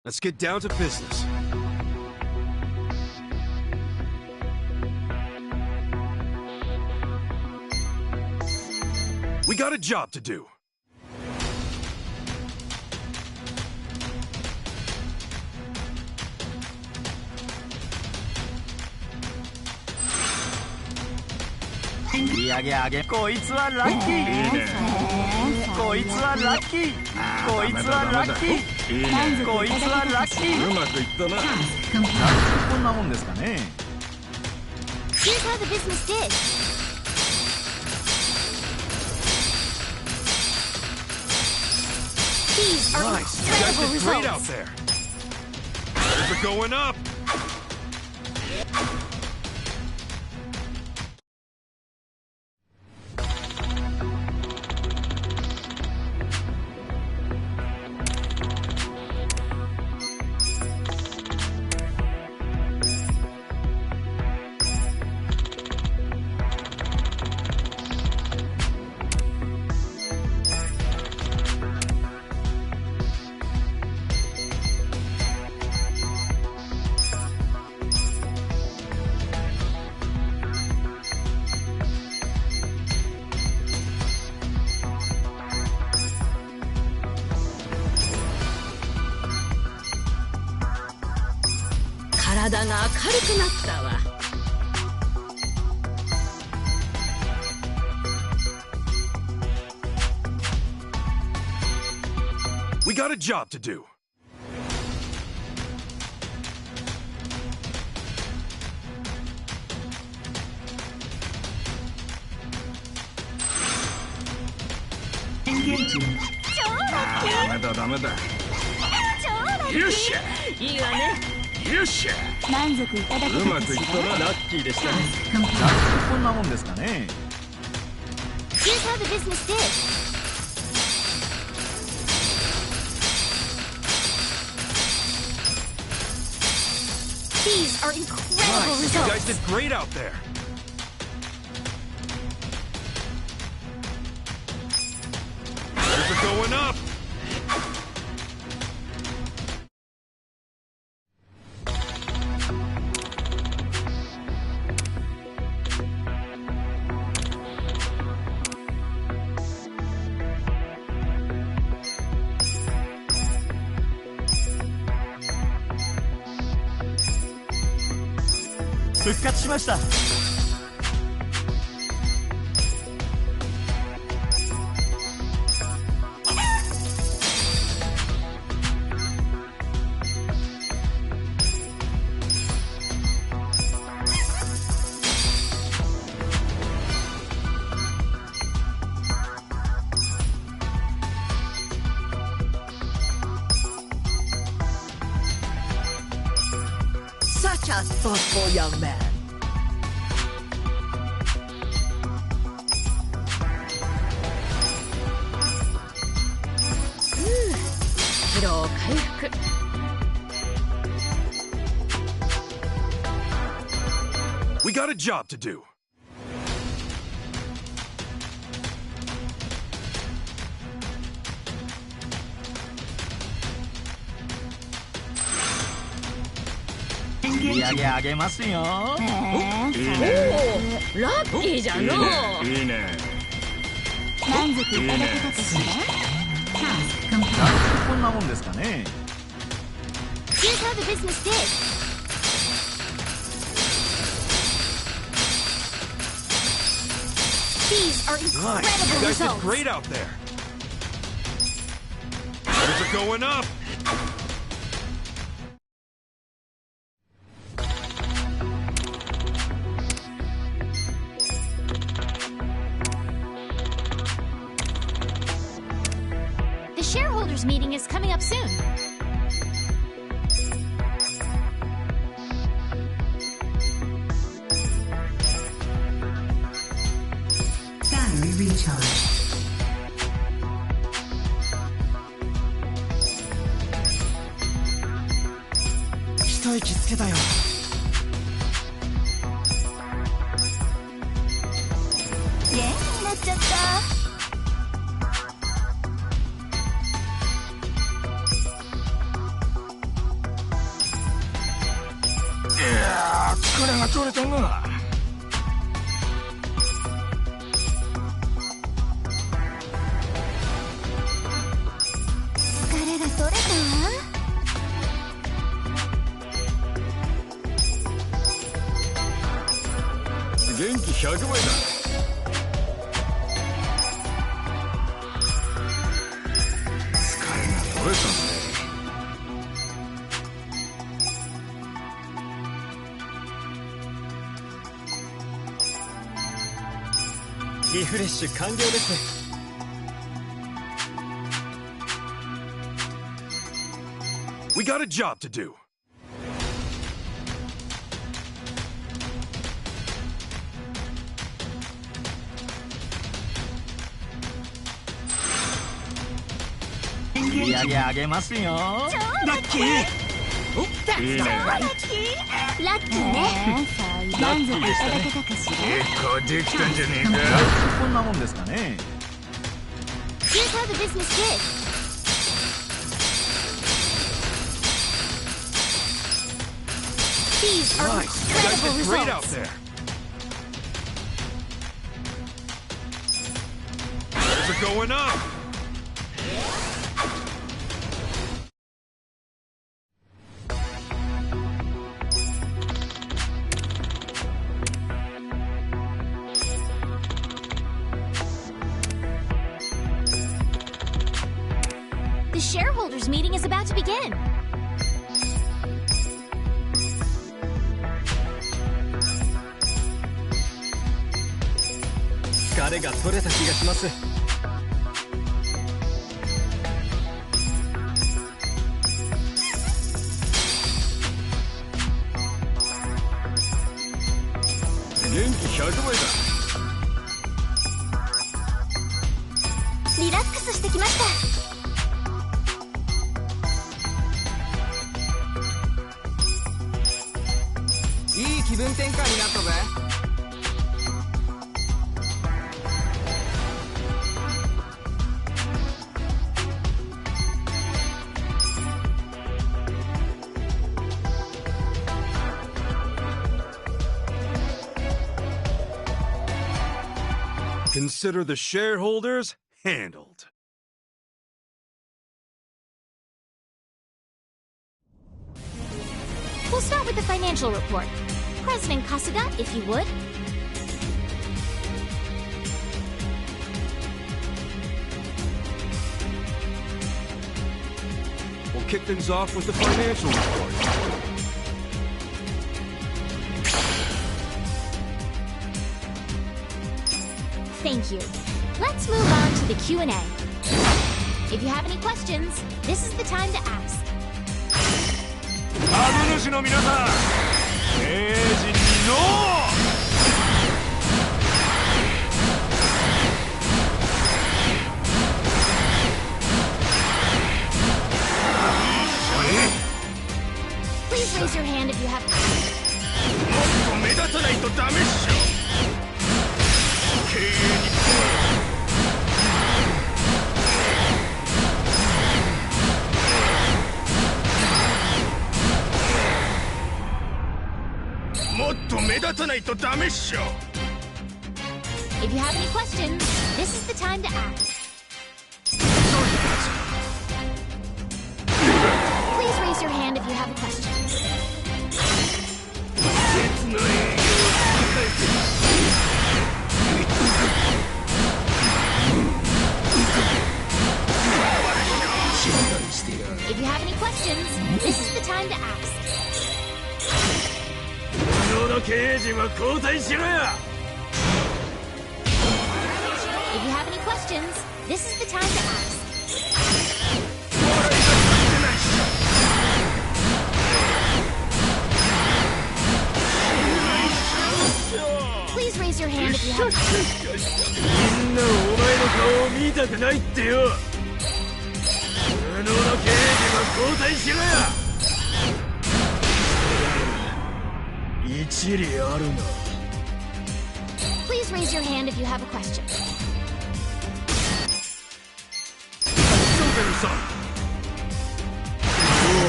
[SPEAKER 11] Let's get down to business. We got a job to do.
[SPEAKER 3] Here's how the business did. These are
[SPEAKER 11] Nice. You guys
[SPEAKER 3] incredible
[SPEAKER 11] did great
[SPEAKER 3] results.
[SPEAKER 11] out there. Things are going up.
[SPEAKER 13] 体が軽くなったわ。
[SPEAKER 11] We got a job to do.
[SPEAKER 12] Engaging. ダメだダメだ。よっしゃ。
[SPEAKER 13] いいわね。
[SPEAKER 12] よっしゃ。
[SPEAKER 3] 満足いただけたかしら。
[SPEAKER 12] うまくいったな。ラッキーでしたね。こんなもんですかね。
[SPEAKER 3] Here's how the business did. These are incredible
[SPEAKER 11] Nice.
[SPEAKER 3] results.
[SPEAKER 11] You guys did great out there.
[SPEAKER 9] They're going up.
[SPEAKER 8] Such a thoughtful young man.
[SPEAKER 11] We got a job to do.
[SPEAKER 12] Engaging. 上げ上げますよ。
[SPEAKER 13] おお、ラッキーじゃの。
[SPEAKER 12] いいね。
[SPEAKER 3] 満足いただけたかしら。
[SPEAKER 12] こんなもんですかね。
[SPEAKER 3] Here's how the business did. These are incredible
[SPEAKER 11] Nice. You guys did
[SPEAKER 3] results.
[SPEAKER 11] great out there. They're going up.
[SPEAKER 3] The shareholders meeting is coming up soon.
[SPEAKER 14] Battery recharge.
[SPEAKER 11] We got a job to do.
[SPEAKER 12] Engaging. 上げ上げますよ。ラッキー。いいね。
[SPEAKER 3] ラッキーね。満足いただけたかしら。
[SPEAKER 12] 結構できたんじゃねえか。こんなもんですかね。
[SPEAKER 3] Here's how the business did. These are
[SPEAKER 11] Nice. You guys
[SPEAKER 3] incredible
[SPEAKER 11] did great out
[SPEAKER 3] results.
[SPEAKER 11] there. They're going up.
[SPEAKER 3] shareholders meeting is about to begin.
[SPEAKER 10] 疲れが取れた気がします。
[SPEAKER 1] 元気100倍だ。
[SPEAKER 3] リラックスしてきました。
[SPEAKER 6] いい気分転換になったぜ。
[SPEAKER 11] Consider the shareholders handled.
[SPEAKER 3] We'll start with the financial report. President Kasuga, if you would.
[SPEAKER 11] We'll kick things off with the financial report.
[SPEAKER 3] Thank you. Let's move on to the Q&A. If you have any questions, this is the time to ask.
[SPEAKER 1] 株主の皆さん、経営陣にノー。
[SPEAKER 3] Please raise your hand if you have.
[SPEAKER 1] もっと目立たないとダメっしょ。経営にもっと目立たないとダメっしょ。
[SPEAKER 3] If you have any questions, this is the time to ask. Please raise your hand if you have a question.
[SPEAKER 1] 別の営業を控えて。
[SPEAKER 3] If you have any questions, this is the time to ask.
[SPEAKER 1] 無能の経営陣は交代しろや。
[SPEAKER 3] If you have any questions, this is the time to ask. Please raise your hand if you have.
[SPEAKER 1] みんなお前の顔を見たくないってよ。無能の経営陣は交代しろや。一理あるな。
[SPEAKER 3] Please raise your hand if you have a question.
[SPEAKER 1] さん、ど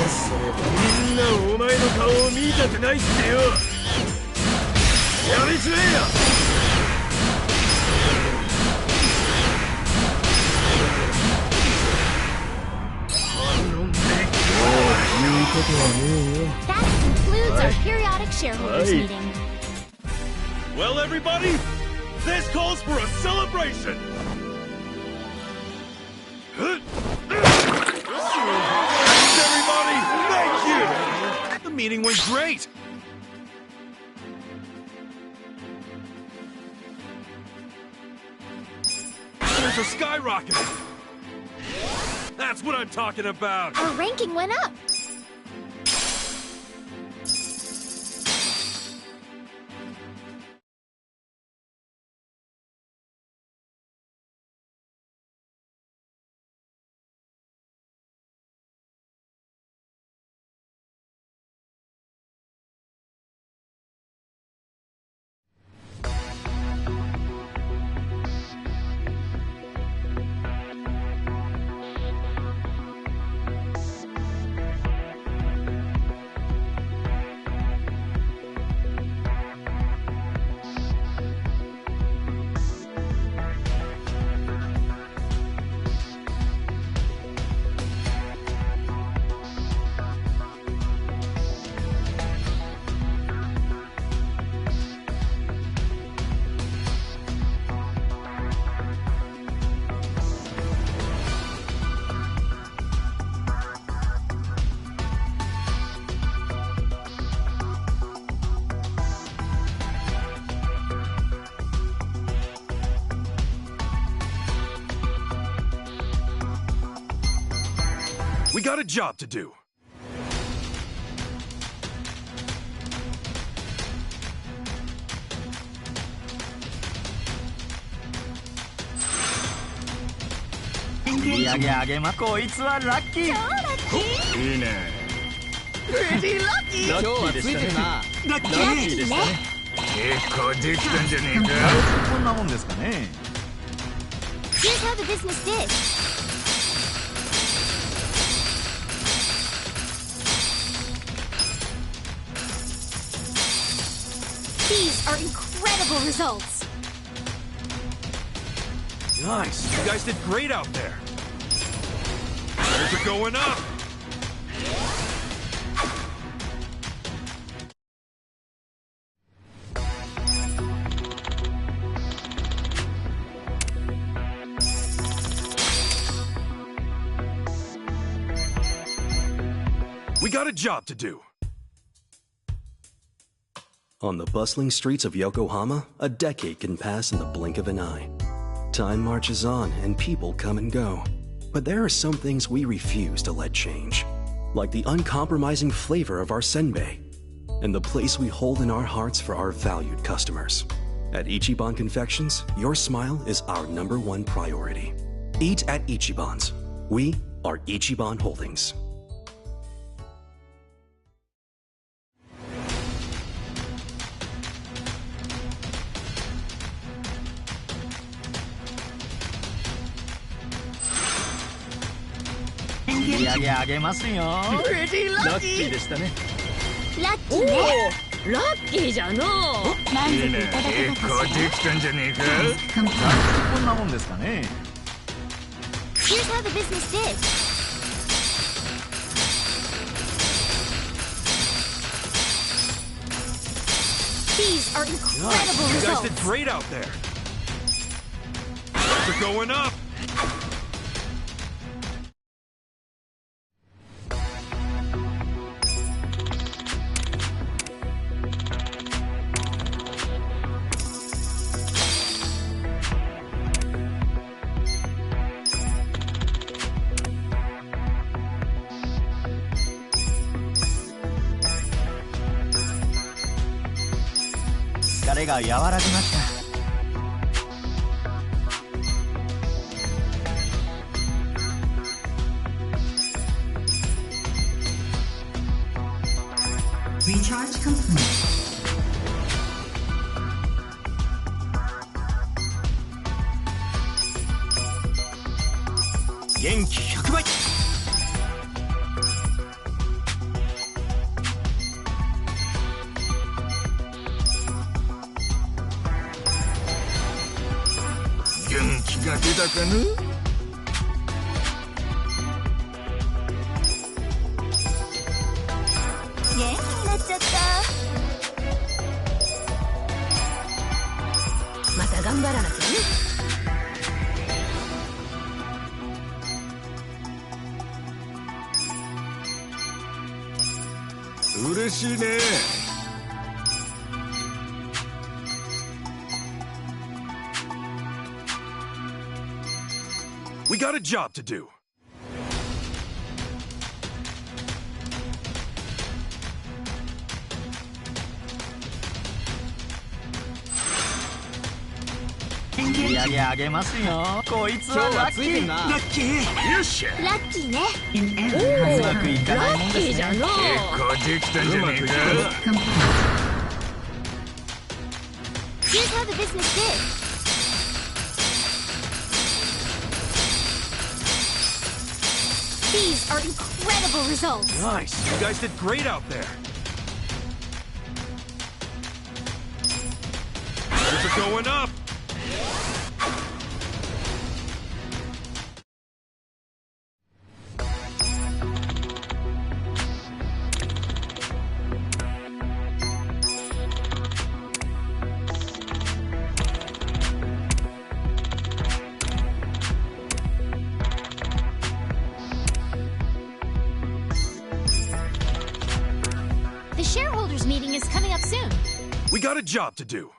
[SPEAKER 1] うすればみんなお前の顔を見たくないってよ。やめちまえよ。反論で言うことはねえよ。
[SPEAKER 3] That concludes our periodic shareholders meeting.
[SPEAKER 1] Well, everybody, this calls for a celebration. Everybody, thank you.
[SPEAKER 11] The meeting went great.
[SPEAKER 1] There's a skyrocket. That's what I'm talking about.
[SPEAKER 3] Our ranking went up.
[SPEAKER 11] We got a job to do.
[SPEAKER 3] Here's how the business did. These are incredible results.
[SPEAKER 11] Nice. You guys did great out there. Shares are going up. We got a job to do.
[SPEAKER 10] On the bustling streets of Yokohama, a decade can pass in the blink of an eye. Time marches on and people come and go. But there are some things we refuse to let change. Like the uncompromising flavor of our senbei, and the place we hold in our hearts for our valued customers. At Ichiban Confections, your smile is our #1 priority. Eat at Ichiban's. We are Ichiban Holdings.
[SPEAKER 12] Pretty lucky でしたね。
[SPEAKER 3] ラッキーね。
[SPEAKER 13] ラッキーじゃのう。
[SPEAKER 1] いいね、結構できたんじゃねえか。
[SPEAKER 12] こんなもんですかね。
[SPEAKER 3] Here's how the business did. These are incredible
[SPEAKER 11] You guys
[SPEAKER 3] results.
[SPEAKER 11] did great out there. Shares are going up.
[SPEAKER 14] Recharge complete.
[SPEAKER 11] Genki 100倍.
[SPEAKER 1] Genki が出たかな。
[SPEAKER 3] 元気になっちゃった。
[SPEAKER 13] また頑張らなきゃね。
[SPEAKER 1] 嬉しいね。
[SPEAKER 11] We got a job to do.
[SPEAKER 3] Lacky ね。
[SPEAKER 14] In every
[SPEAKER 13] ラッキーじゃのう。
[SPEAKER 1] 結構できたんじゃねえか。
[SPEAKER 3] Here's how the business did. These are incredible results.
[SPEAKER 11] Nice. You guys did great out there. Shares are going up.
[SPEAKER 3] The shareholders meeting is coming up soon.
[SPEAKER 11] We got a job to do.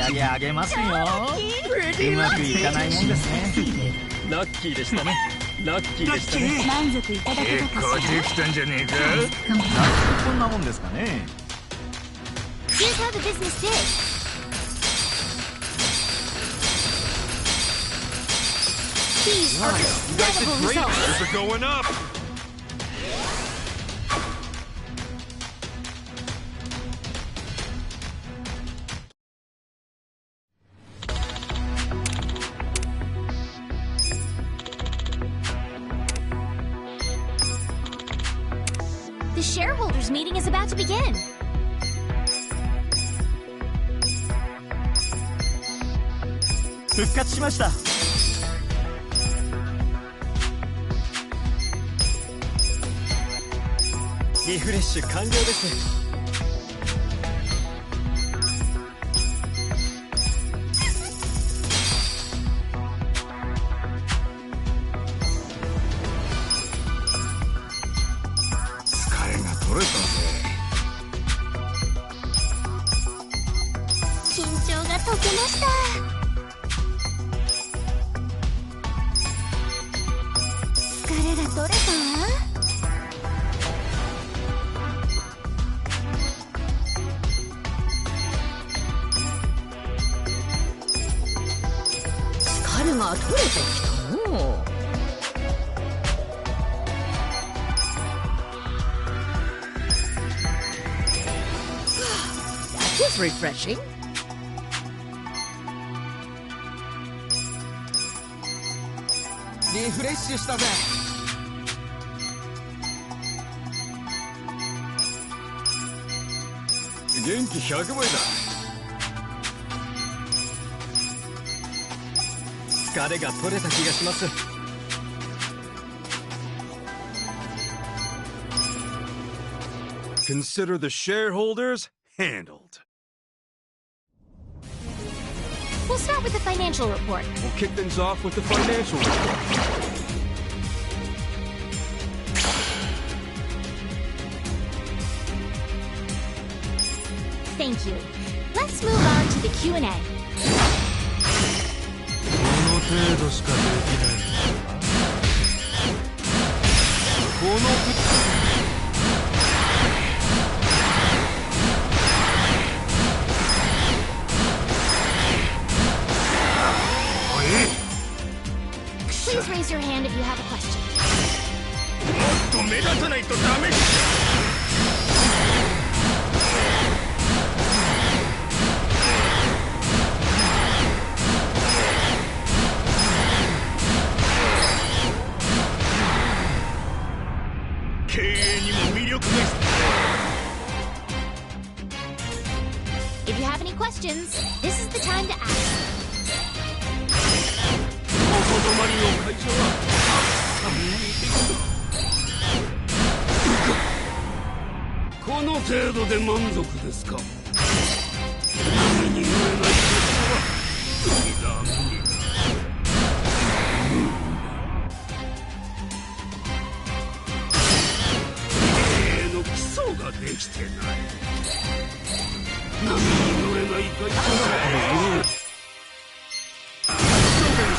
[SPEAKER 12] 上げ上げますよ。うまくいかないもんですね。
[SPEAKER 1] ラッキーでしたね。ラッキーでしたね。
[SPEAKER 3] 満足いただけたかしら。
[SPEAKER 1] できたんじゃねえか。
[SPEAKER 12] こんなもんですかね。
[SPEAKER 3] Here's how the business did. These are incredible results.
[SPEAKER 9] Numbers are going up.
[SPEAKER 3] The shareholders meeting is about to begin.
[SPEAKER 12] 復活しました。
[SPEAKER 1] リフレッシュ完了です。
[SPEAKER 9] 疲れが取れたぜ。
[SPEAKER 3] 緊張が解けました。疲れが取れたわ。
[SPEAKER 13] 疲れが取れてきたのう。That was refreshing.
[SPEAKER 6] リフレッシュしたぜ。
[SPEAKER 1] 元気100倍だ。疲れが取れた気がします。
[SPEAKER 9] Consider the shareholders handled.
[SPEAKER 3] We'll start with the financial report.
[SPEAKER 9] We'll kick things off with the financial report.
[SPEAKER 3] Thank you. Let's move on to the Q&A.
[SPEAKER 9] この程度しかできない。この
[SPEAKER 3] Please raise your hand if you have a question.
[SPEAKER 1] もっと目立たないとダメ。経営にも魅力が。
[SPEAKER 3] If you have any questions, this is the time to ask.
[SPEAKER 1] お断りの会社はたくさん見てきた。この程度で満足ですか。波に乗れない会社は無理だ無理だ。経営の基礎ができてない。波に乗れない会社は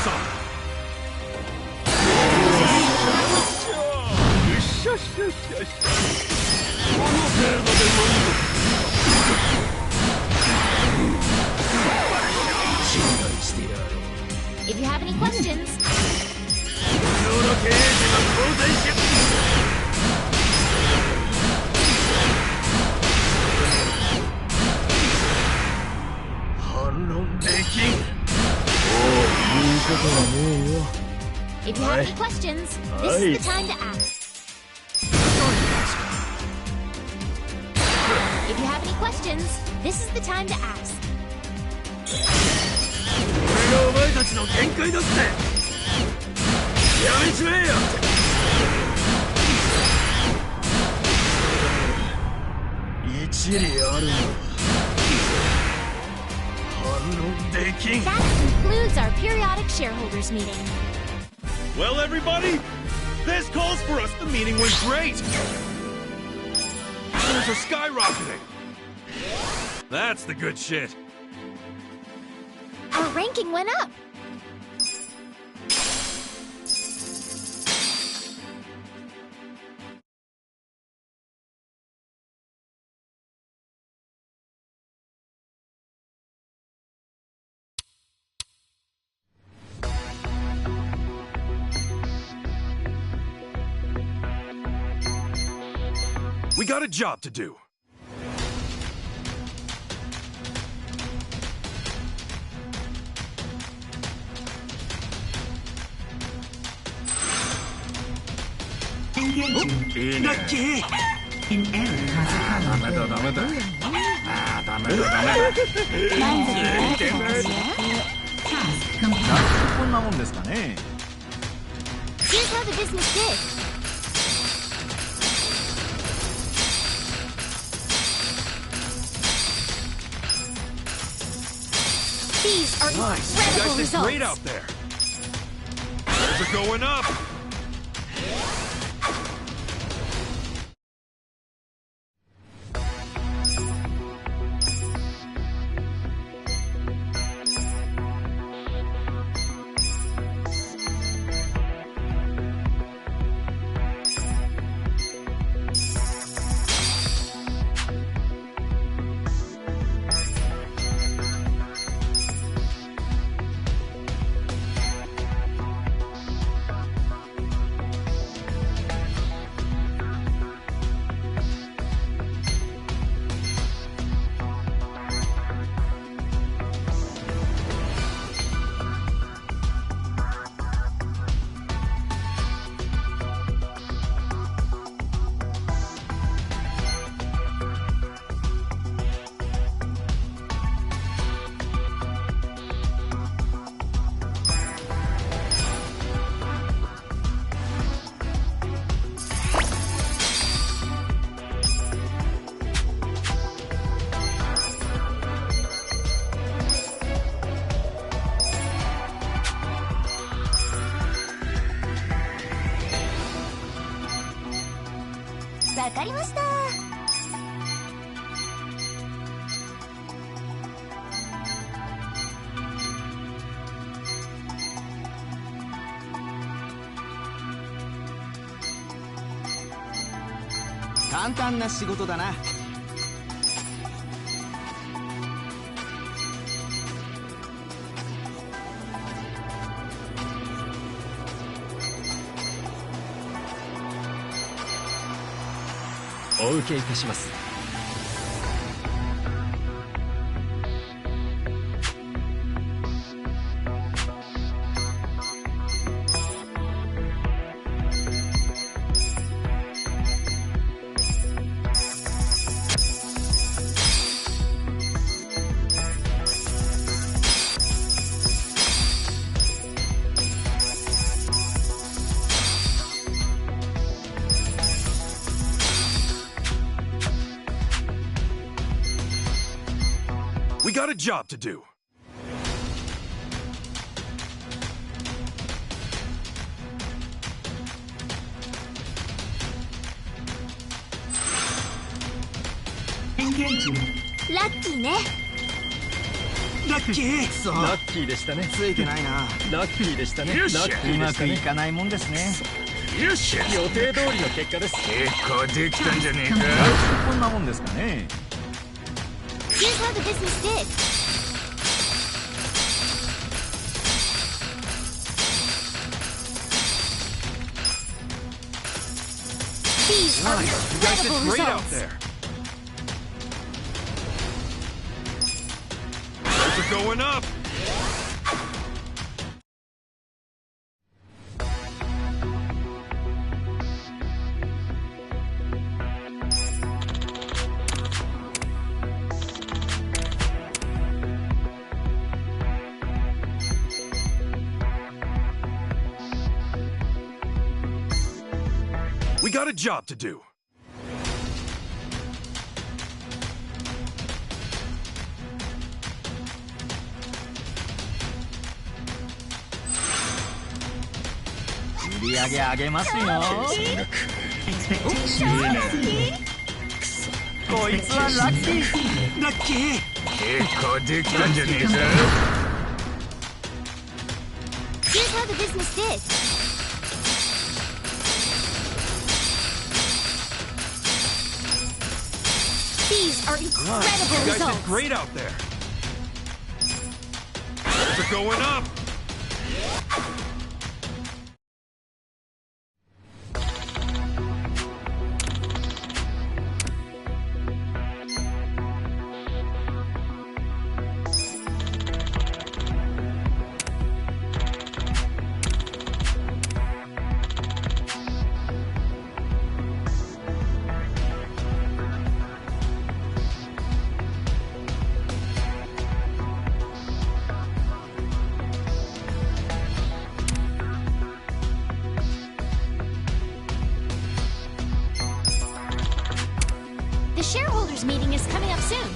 [SPEAKER 1] さん。よしよしよしよし。この程度で満足。信頼してやろう。
[SPEAKER 3] If you have any questions.
[SPEAKER 1] 無能の経営陣は交代し。反論できん。
[SPEAKER 3] If you have any questions, this is the time to ask. If you have any questions, this is the time to ask.
[SPEAKER 1] これがお前たちの限界だって。やめちまえよ。一理あるな。反論できん。
[SPEAKER 3] That concludes our periodic shareholders meeting.
[SPEAKER 9] Well, everybody, this calls for us. The meeting was great. Shares are skyrocketing. That's the good shit.
[SPEAKER 3] ranking went up.
[SPEAKER 11] We got a job to do.
[SPEAKER 14] Engaging.
[SPEAKER 12] Lucky!
[SPEAKER 14] An error has occurred.
[SPEAKER 1] ダメだ。ああ、ダメだ。
[SPEAKER 14] Task complete.
[SPEAKER 12] こんなもんですかね。
[SPEAKER 3] Here's how the business did. These are
[SPEAKER 9] Nice. You
[SPEAKER 3] incredible
[SPEAKER 9] guys did great
[SPEAKER 3] results.
[SPEAKER 9] out there. Those are going up. .
[SPEAKER 6] 簡単な仕事だな。
[SPEAKER 1] お受けいたします。
[SPEAKER 9] We got a job to do.
[SPEAKER 14] Engaging.
[SPEAKER 3] ラッキーね。
[SPEAKER 12] ラッキー。そう。
[SPEAKER 1] ラッキーでしたね。
[SPEAKER 6] ついてないな。
[SPEAKER 1] ラッキーでしたね。
[SPEAKER 9] よっしゃ。
[SPEAKER 1] ラッキー
[SPEAKER 12] うま
[SPEAKER 1] でしたね。
[SPEAKER 12] くいかないもんですね。
[SPEAKER 9] よっしゃ。
[SPEAKER 1] 予定通りの結果です。
[SPEAKER 9] 結構できたんじゃねえか。
[SPEAKER 12] こんなもんですかね。
[SPEAKER 3] Here's how the business did. These are
[SPEAKER 9] Nice. You guys did
[SPEAKER 3] incredible
[SPEAKER 9] great out
[SPEAKER 3] results.
[SPEAKER 9] there. Those are going up. We got a job to do.
[SPEAKER 12] Sure. げますよ。こいつはラッキー。ラッキー。
[SPEAKER 9] 結構できたんじゃねえか。
[SPEAKER 3] business did. These are incredible
[SPEAKER 9] You guys
[SPEAKER 3] results.
[SPEAKER 9] did great out there. They're going up.
[SPEAKER 3] The shareholders meeting is coming up soon.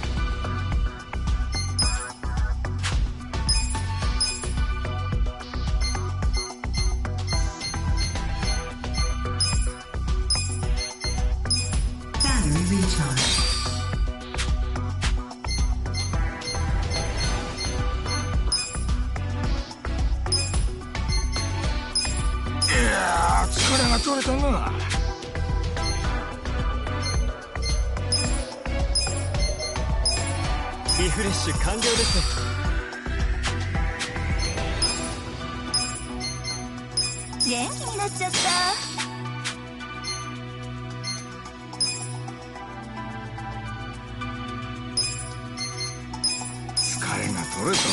[SPEAKER 14] Battery recharge.
[SPEAKER 1] Yeah, 疲れが取れたな。リフレッシュ完了です。
[SPEAKER 3] 元気になっちゃった。
[SPEAKER 1] 疲れが取れたぜ。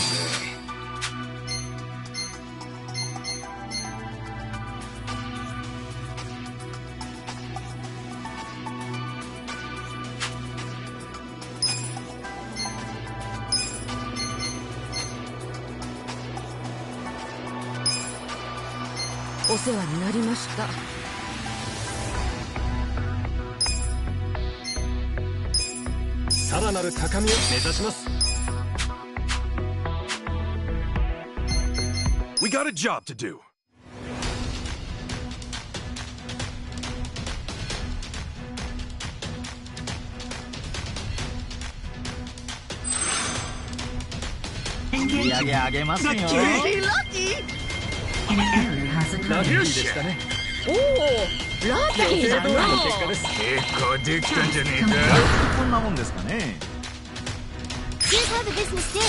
[SPEAKER 13] お世話になりました。
[SPEAKER 1] さらなる高みを目指します。
[SPEAKER 9] We got a job to do.
[SPEAKER 14] Engaging.
[SPEAKER 12] Lucky.
[SPEAKER 14] An error has
[SPEAKER 1] ラッキー
[SPEAKER 14] occurred.
[SPEAKER 1] でしたね。
[SPEAKER 13] おお、ラッキーだ
[SPEAKER 1] 予定通りの結果
[SPEAKER 13] な。
[SPEAKER 1] です。結構できたんじゃねえか。
[SPEAKER 12] こんなもんですかね。
[SPEAKER 3] Here's how the business did.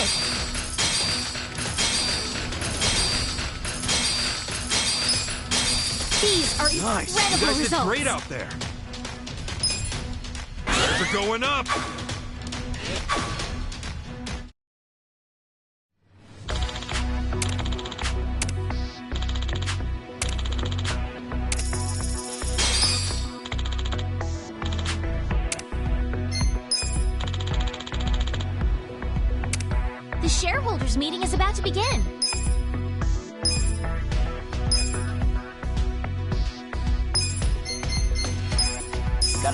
[SPEAKER 3] These are
[SPEAKER 9] Nice. You
[SPEAKER 3] incredible
[SPEAKER 9] guys did
[SPEAKER 3] results.
[SPEAKER 9] great out there. They're going up.
[SPEAKER 3] The shareholders meeting is about to begin.
[SPEAKER 1] "疲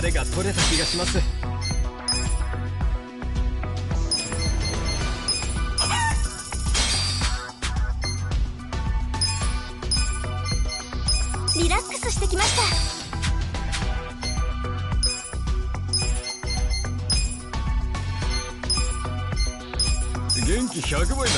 [SPEAKER 1] れが取れた気がします。
[SPEAKER 3] リラックスしてきました。
[SPEAKER 1] 元気100倍だ。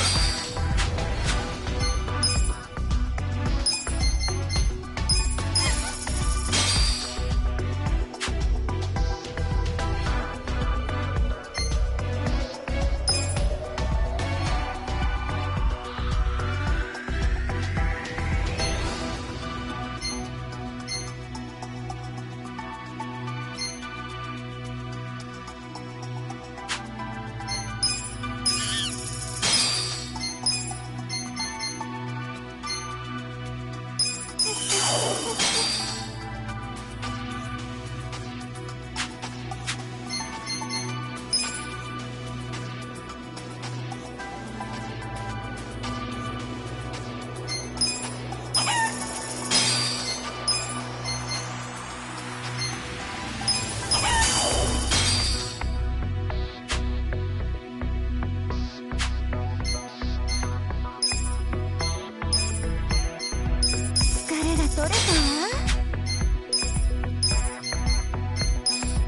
[SPEAKER 3] 取れた？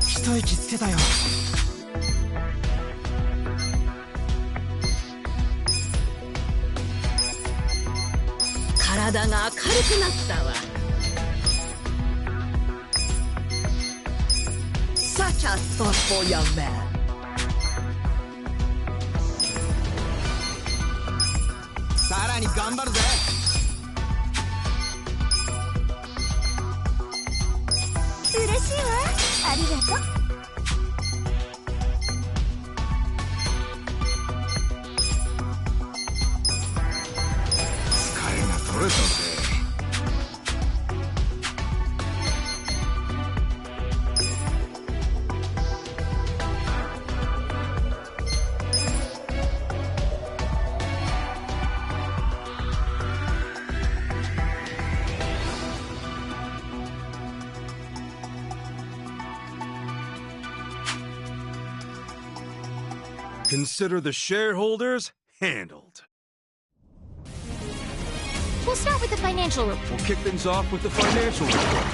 [SPEAKER 8] 一息つけたよ。
[SPEAKER 13] 体が明るくなったわ。Such a thoughtful young man.
[SPEAKER 6] さらに頑張るぜ。
[SPEAKER 3] 嬉しいわ。ありがとう。
[SPEAKER 6] 疲れが取れたぜ。
[SPEAKER 11] Consider the shareholders handled.
[SPEAKER 3] We'll start with the financial report.
[SPEAKER 11] We'll kick things off with the financial report.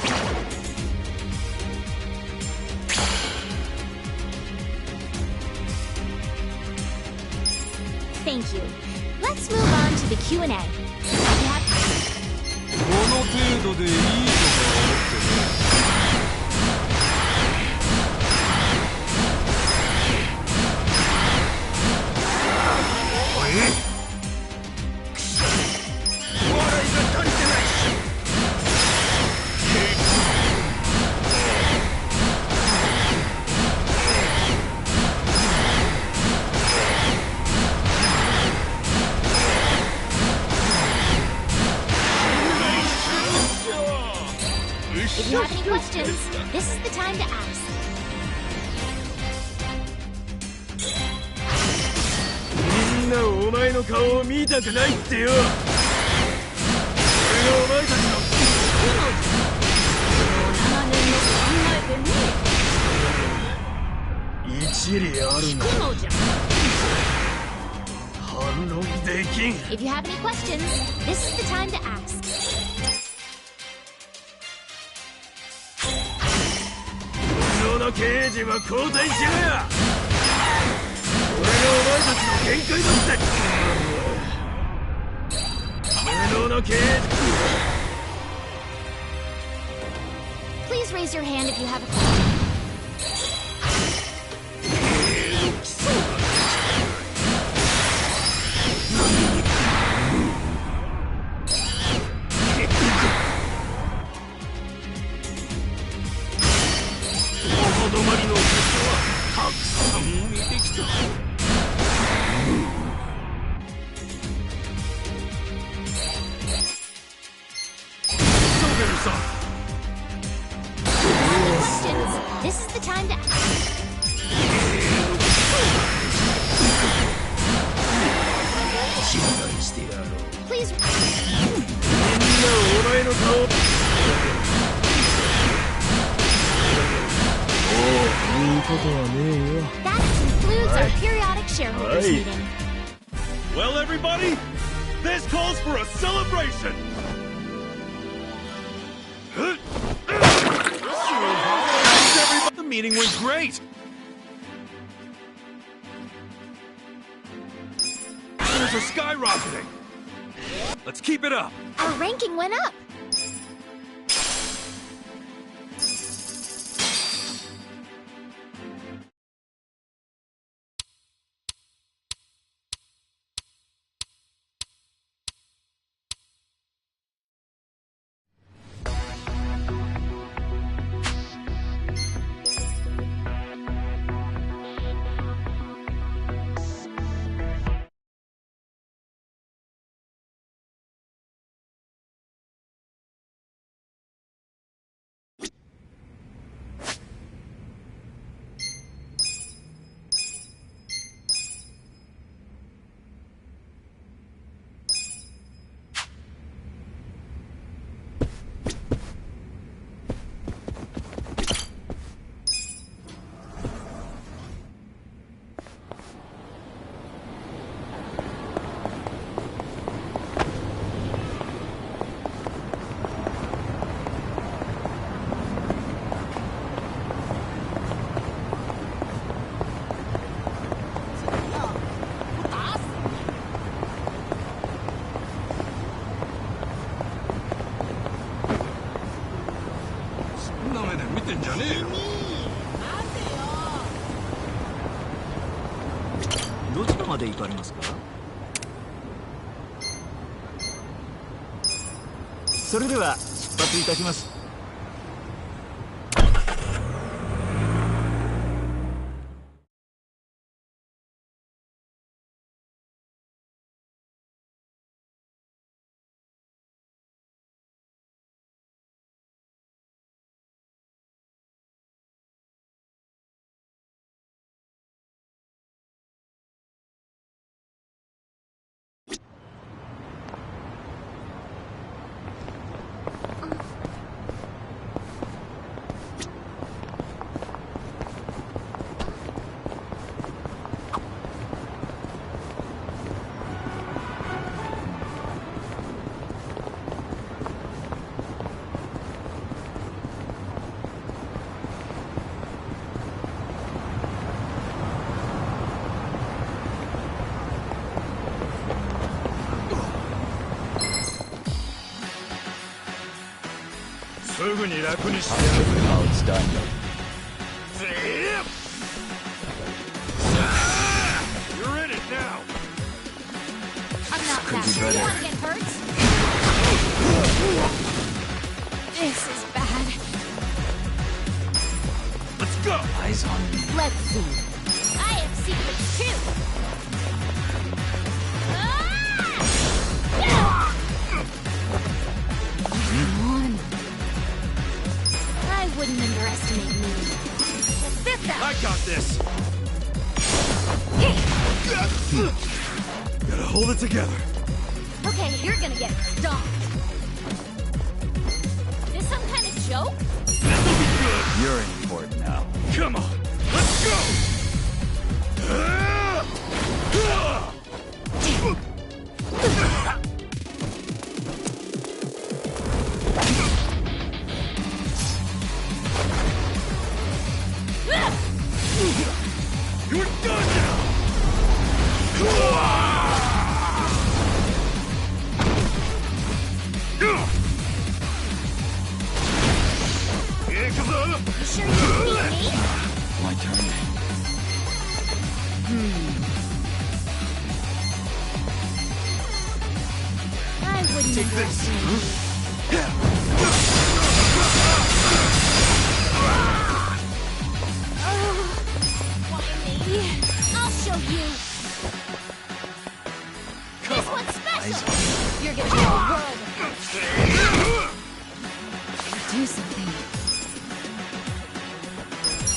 [SPEAKER 3] Thank you. Let's move on to the Q&A. Yeah.
[SPEAKER 11] この程度でいいとか思ってね。
[SPEAKER 3] If you have any questions, this is the time to ask.
[SPEAKER 1] みんなお前の顔を見たくないってよ。俺がお前たちの
[SPEAKER 13] 長年の考えてね。
[SPEAKER 1] 一理あるな。
[SPEAKER 13] 雲じゃ。
[SPEAKER 1] 反論できん。
[SPEAKER 3] If you have any questions, this is the time to ask.
[SPEAKER 1] 無能な経営陣は交代しろや。俺がお前たちの限界だって。無能な経営陣。
[SPEAKER 3] Please raise your hand if you have a question.
[SPEAKER 1] 止まりのお客はたくさん見てきた。ソベルさん。
[SPEAKER 3] Questions, this is the time to ask.
[SPEAKER 1] 信頼してやろう。
[SPEAKER 3] Please.
[SPEAKER 1] みんなお前の顔。
[SPEAKER 3] That concludes our periodic shareholders meeting.
[SPEAKER 9] Well, everybody, this calls for a celebration. The meeting went great. Shares are skyrocketing. Let's keep it up.
[SPEAKER 3] Our ranking went up.
[SPEAKER 1] ゃねえよ。
[SPEAKER 12] どちらまで行かれますか？それでは出発いたします。
[SPEAKER 1] すぐに楽にして
[SPEAKER 7] How it's done.
[SPEAKER 1] You're in it now.
[SPEAKER 3] I'm not that sure you want to get hurt. This is bad.
[SPEAKER 1] Let's go.
[SPEAKER 7] Eyes on me.
[SPEAKER 3] Let's see. I have secrets too. I wouldn't underestimate me. This out.
[SPEAKER 1] I got this. Gotta hold it together.
[SPEAKER 3] Okay, you're gonna get stomped. This some kind of joke?
[SPEAKER 1] This'll be good.
[SPEAKER 7] You're in court now.
[SPEAKER 1] Come on, let's go. You're done now.
[SPEAKER 3] You sure you can beat me?
[SPEAKER 7] My turn.
[SPEAKER 3] I wouldn't underestimate me. Why me? I'll show you. This one's special. You're gonna know a world of hurt.
[SPEAKER 2] Do something.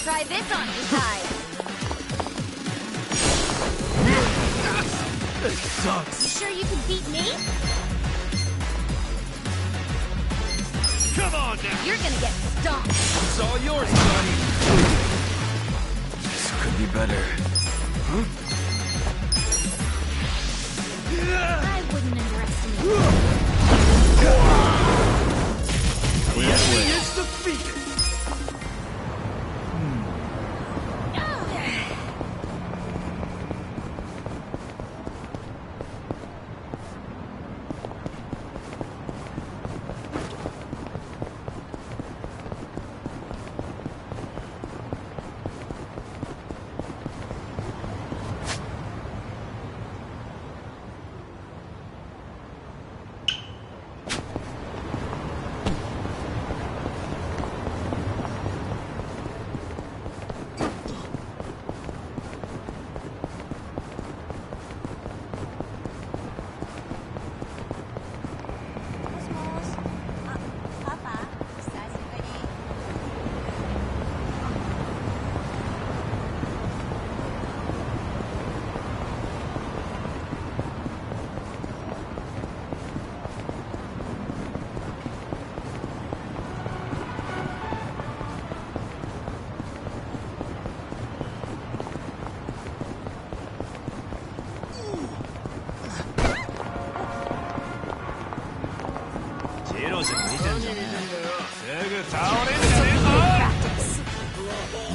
[SPEAKER 3] Try this on you guys.
[SPEAKER 1] This sucks.
[SPEAKER 3] You sure you can beat me?
[SPEAKER 1] Come on now.
[SPEAKER 3] You're gonna get stomped.
[SPEAKER 1] It's all yours, buddy.
[SPEAKER 7] This could be better.
[SPEAKER 3] I wouldn't underestimate you.
[SPEAKER 1] The enemy is defeated.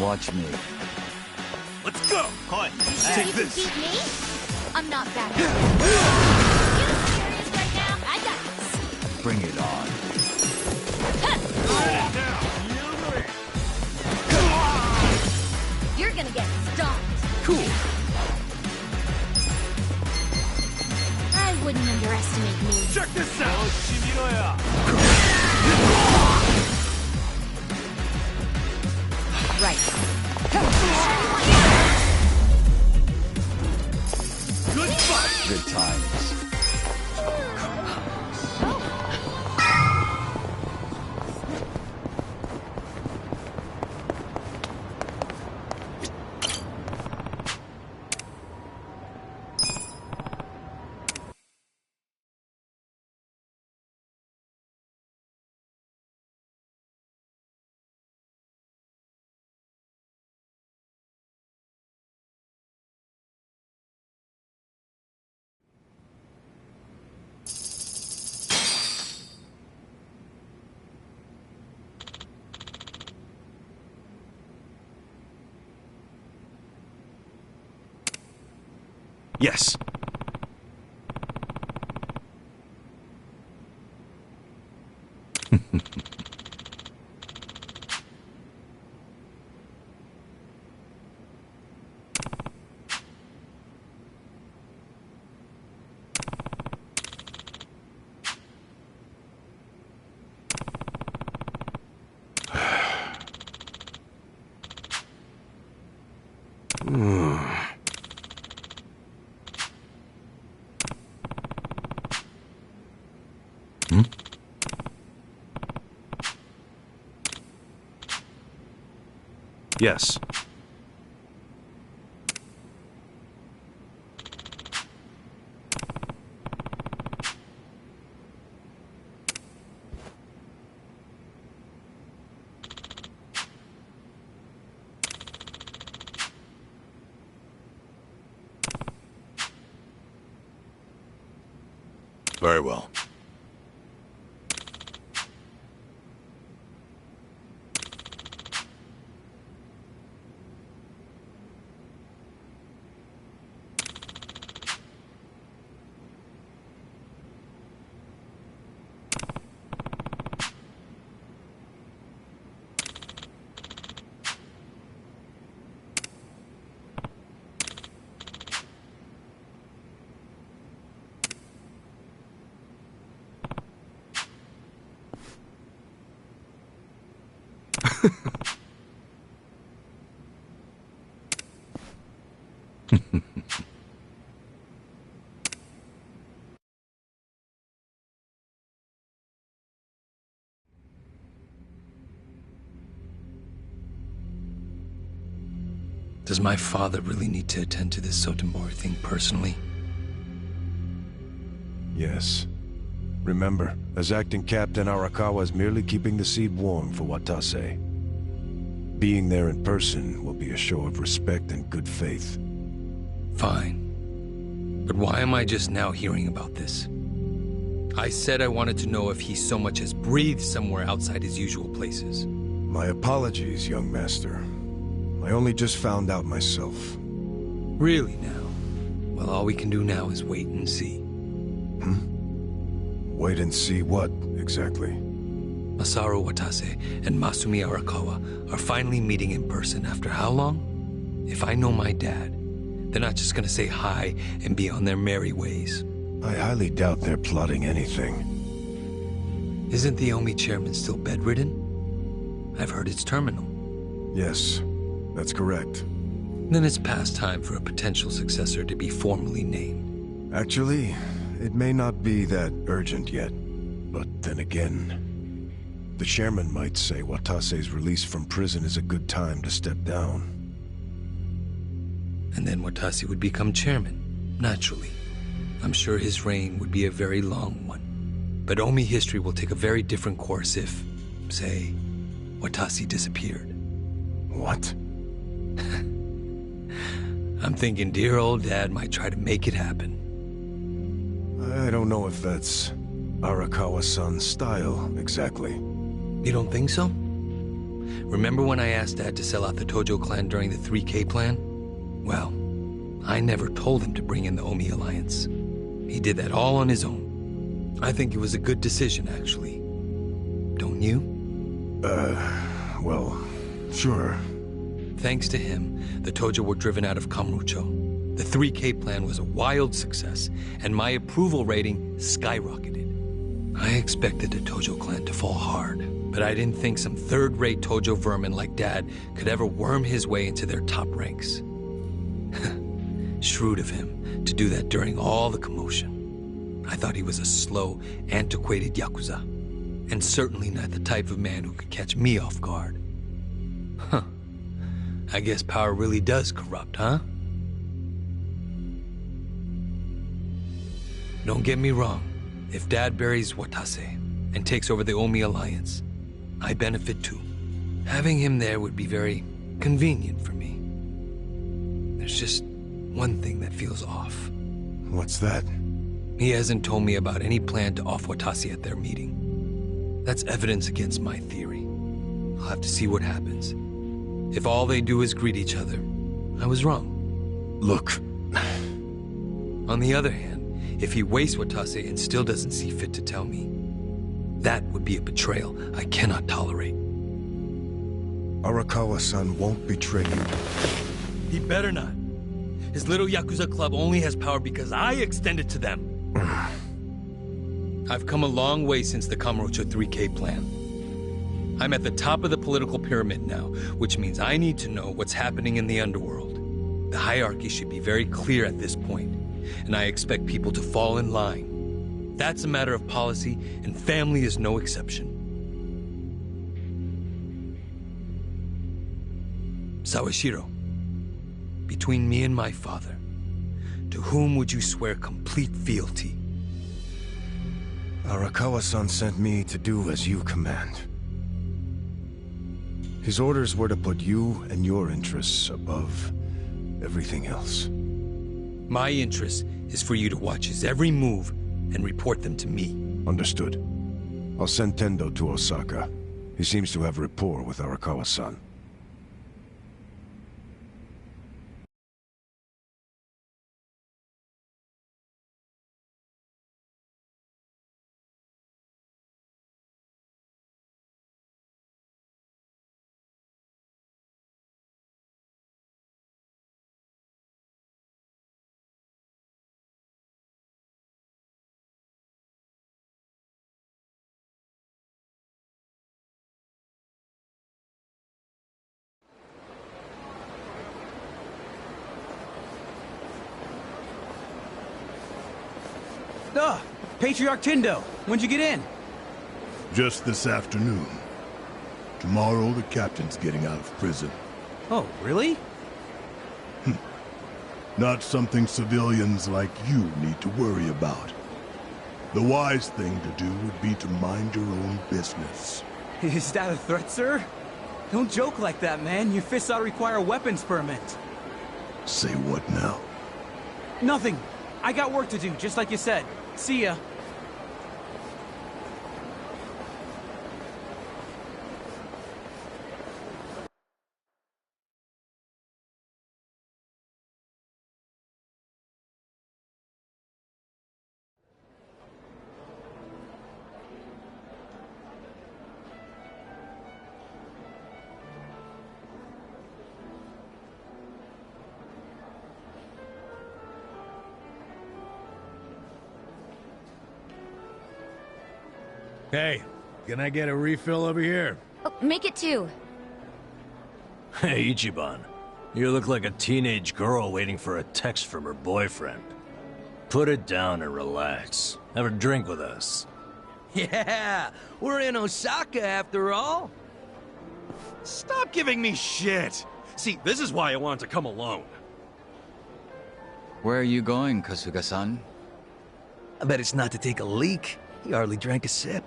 [SPEAKER 7] Watch me.
[SPEAKER 1] Let's go.
[SPEAKER 3] Sure
[SPEAKER 1] Take
[SPEAKER 3] you
[SPEAKER 1] this.
[SPEAKER 3] can beat me? I'm not that good. You serious right now? I got this.
[SPEAKER 7] Bring it on.
[SPEAKER 1] Now,
[SPEAKER 3] gonna get stomped.
[SPEAKER 8] Cool.
[SPEAKER 3] I wouldn't underestimate me.
[SPEAKER 1] Check this out!
[SPEAKER 2] Right.
[SPEAKER 1] Good fight!
[SPEAKER 7] Good times.
[SPEAKER 11] Yes. Yes.
[SPEAKER 9] Very well.
[SPEAKER 8] Does my father really need to attend to this Sotenbori thing personally?
[SPEAKER 15] Yes. Remember, as acting captain, Arakawa is merely keeping the seed warm for Watase. Being there in person will be a show of respect and good faith.
[SPEAKER 8] Fine. But why am I just now hearing about this? I said I wanted to know if he so much as breathed somewhere outside his usual places.
[SPEAKER 15] My apologies, young master. I only just found out myself.
[SPEAKER 8] Really now? Well, all we can do now is wait and see.
[SPEAKER 15] Wait and see what, exactly?
[SPEAKER 8] Masaru Watase and Masumi Arakawa are finally meeting in person after how long? If I know my dad, they're not just gonna say hi and be on their merry ways.
[SPEAKER 15] I highly doubt they're plotting anything.
[SPEAKER 8] Isn't the Omi chairman still bedridden? I've heard it's terminal.
[SPEAKER 15] Yes, that's correct.
[SPEAKER 8] Then it's past time for a potential successor to be formally named.
[SPEAKER 15] Actually, it may not be that urgent yet. But then again, the chairman might say Watase's release from prison is a good time to step down.
[SPEAKER 8] And then Watase would become chairman, naturally. I'm sure his reign would be a very long one. But Omi history will take a very different course if, say, Watase disappeared.
[SPEAKER 15] What?
[SPEAKER 8] I'm thinking dear old dad might try to make it happen.
[SPEAKER 15] I don't know if that's Arakawa-san's style, exactly.
[SPEAKER 8] You don't think so? Remember when I asked Dad to sell out the Tojo clan during the 3K plan? Well, I never told him to bring in the Omi Alliance. He did that all on his own. I think it was a good decision, actually. Don't you?
[SPEAKER 15] Well, sure.
[SPEAKER 16] Thanks to him, the Tojo were driven out of Kamurocho. The 3K plan was a wild success, and my approval rating skyrocketed. I expected the Tojo clan to fall hard, but I didn't think some third-rate Tojo vermin like Dad could ever worm his way into their top ranks. Shrewd of him to do that during all the commotion. I thought he was a slow, antiquated Yakuza, and certainly not the type of man who could catch me off guard. Huh. I guess power really does corrupt, huh? Don't get me wrong. If Dad buries Watase and takes over the Omi Alliance, I benefit too. Having him there would be very convenient for me. There's just one thing that feels off.
[SPEAKER 15] What's that?
[SPEAKER 16] He hasn't told me about any plan to off Watase at their meeting. That's evidence against my theory. I'll have to see what happens. If all they do is greet each other, I was wrong.
[SPEAKER 15] Look.
[SPEAKER 16] On the other hand, if he wastes Watase and still doesn't see fit to tell me, that would be a betrayal I cannot tolerate.
[SPEAKER 15] Arakawa-san won't betray you.
[SPEAKER 16] He better not. His little Yakuza club only has power because I extend it to them. I've come a long way since the Kamurocho 3K plan. I'm at the top of the political pyramid now, which means I need to know what's happening in the underworld. The hierarchy should be very clear at this point, and I expect people to fall in line. That's a matter of policy, and family is no exception. Sawashiro, between me and my father, to whom would you swear complete fealty?
[SPEAKER 15] Arakawa-san sent me to do as you command. His orders were to put you and your interests above everything else.
[SPEAKER 16] My interest is for you to watch his every move and report them to me.
[SPEAKER 15] Understood. I'll send Tendo to Osaka. He seems to have rapport with Arakawa-san.
[SPEAKER 17] Patriarch Tendo, when'd you get in?
[SPEAKER 18] Just this afternoon. Tomorrow, the captain's getting out of prison.
[SPEAKER 17] Oh, really?
[SPEAKER 18] Not something civilians like you need to worry about. The wise thing to do would be to mind your own business.
[SPEAKER 17] Is that a threat, sir? Don't joke like that, man. Your fists ought to require a weapons permit.
[SPEAKER 18] Say what now?
[SPEAKER 17] Nothing. I got work to do, just like you said. See ya.
[SPEAKER 9] Hey, can I get a refill over here?
[SPEAKER 2] Oh, make it two.
[SPEAKER 4] Hey, Ichiban. You look like a teenage girl waiting for a text from her boyfriend. Put it down and relax. Have a drink with us.
[SPEAKER 8] Yeah, we're in Osaka after all.
[SPEAKER 11] Stop giving me shit! See, this is why I wanted to come alone.
[SPEAKER 7] Where are you going, Kasuga-san?
[SPEAKER 8] I bet it's not to take a leak. He hardly drank a sip.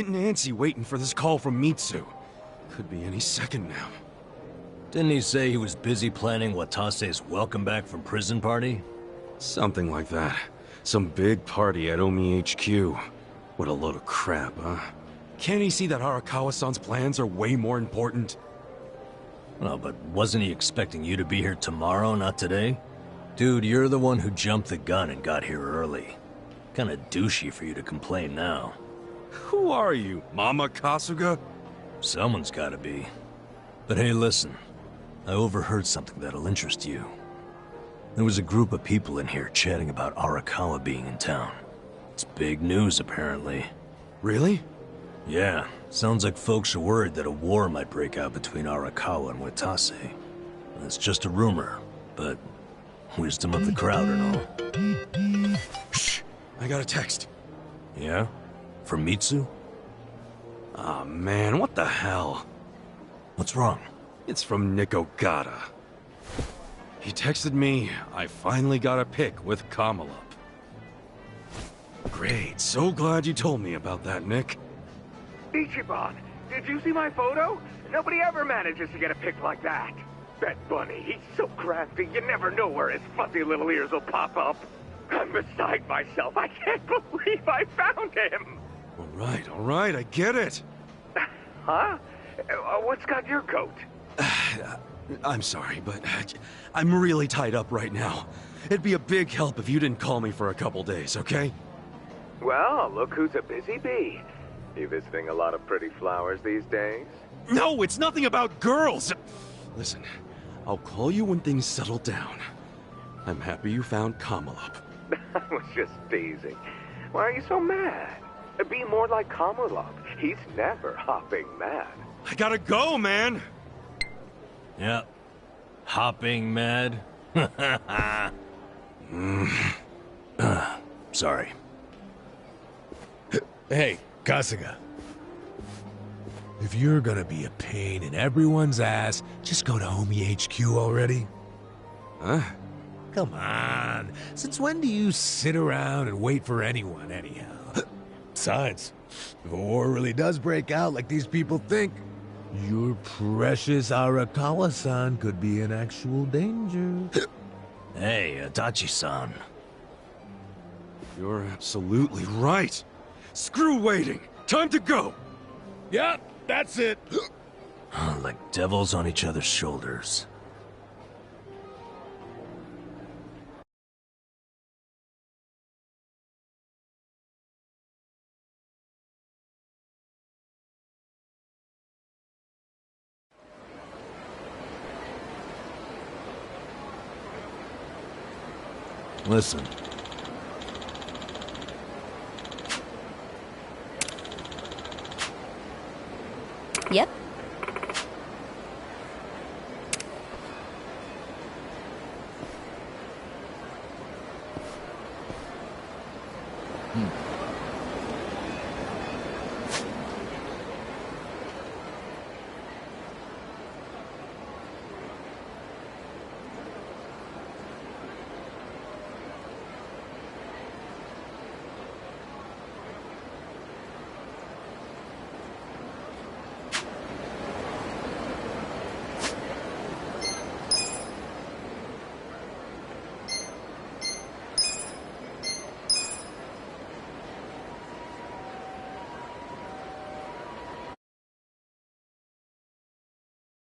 [SPEAKER 11] getting antsy waiting for this call from Mitsu. Could be any second now.
[SPEAKER 4] Didn't he say he was busy planning Watase's welcome back from prison party?
[SPEAKER 11] Something like that. Some big party at Omi HQ. What a load of crap, huh? Can't he see that Arakawa-san's plans are way more important?
[SPEAKER 4] Well, but wasn't he expecting you to be here tomorrow, not today? Dude, you're the one who jumped the gun and got here early. Kinda douchey for you to complain now.
[SPEAKER 11] Who are you, Mama Kasuga?
[SPEAKER 4] Someone's gotta be. But hey, listen. I overheard something that'll interest you. There was a group of people in here chatting about Arakawa being in town. It's big news, apparently.
[SPEAKER 11] Really?
[SPEAKER 4] Yeah, sounds like folks are worried that a war might break out between Arakawa and Watase. It's just a rumor, but wisdom of the crowd and all.
[SPEAKER 11] Shh! I got a text.
[SPEAKER 4] Yeah? From Mitsu?
[SPEAKER 11] Aw, man, what the hell?
[SPEAKER 4] What's wrong?
[SPEAKER 11] It's from Nick Ogata. He texted me, I finally got a pic with Kamala. Great, so glad you told me about that, Nick.
[SPEAKER 19] Ichiban, did you see my photo? Nobody ever manages to get a pic like that. Bet Bunny, he's so crafty, you never know where his fuzzy little ears will pop up. I'm beside myself. I can't believe I found him.
[SPEAKER 11] All right, I get it.
[SPEAKER 19] Huh? What's got your coat?
[SPEAKER 11] I'm sorry, but I'm really tied up right now. It'd be a big help if you didn't call me for a couple days, okay?
[SPEAKER 19] Well, look who's a busy bee. You visiting a lot of pretty flowers these days?
[SPEAKER 11] No, it's nothing about girls! Listen, I'll call you when things settle down. I'm happy you found Kamala.
[SPEAKER 19] I was just teasing. Why are you so mad? Be more like Kamala. He's never hopping mad.
[SPEAKER 11] I gotta go, man!
[SPEAKER 4] Yeah. Hopping mad? Sorry.
[SPEAKER 9] Hey, Kasuga. If you're gonna be a pain in everyone's ass, just go to Omi HQ already.
[SPEAKER 11] Huh?
[SPEAKER 9] Come on. Since when do you sit around and wait for anyone, anyhow? Besides, if a war really does break out like these people think, your precious Arakawa-san could be in actual danger.
[SPEAKER 4] Hey, Adachi-san.
[SPEAKER 11] You're absolutely right. Screw waiting. Time to go.
[SPEAKER 9] Yeah, that's it.
[SPEAKER 4] Like devils on each other's shoulders. Listen.
[SPEAKER 2] Yep.
[SPEAKER 7] Hmm.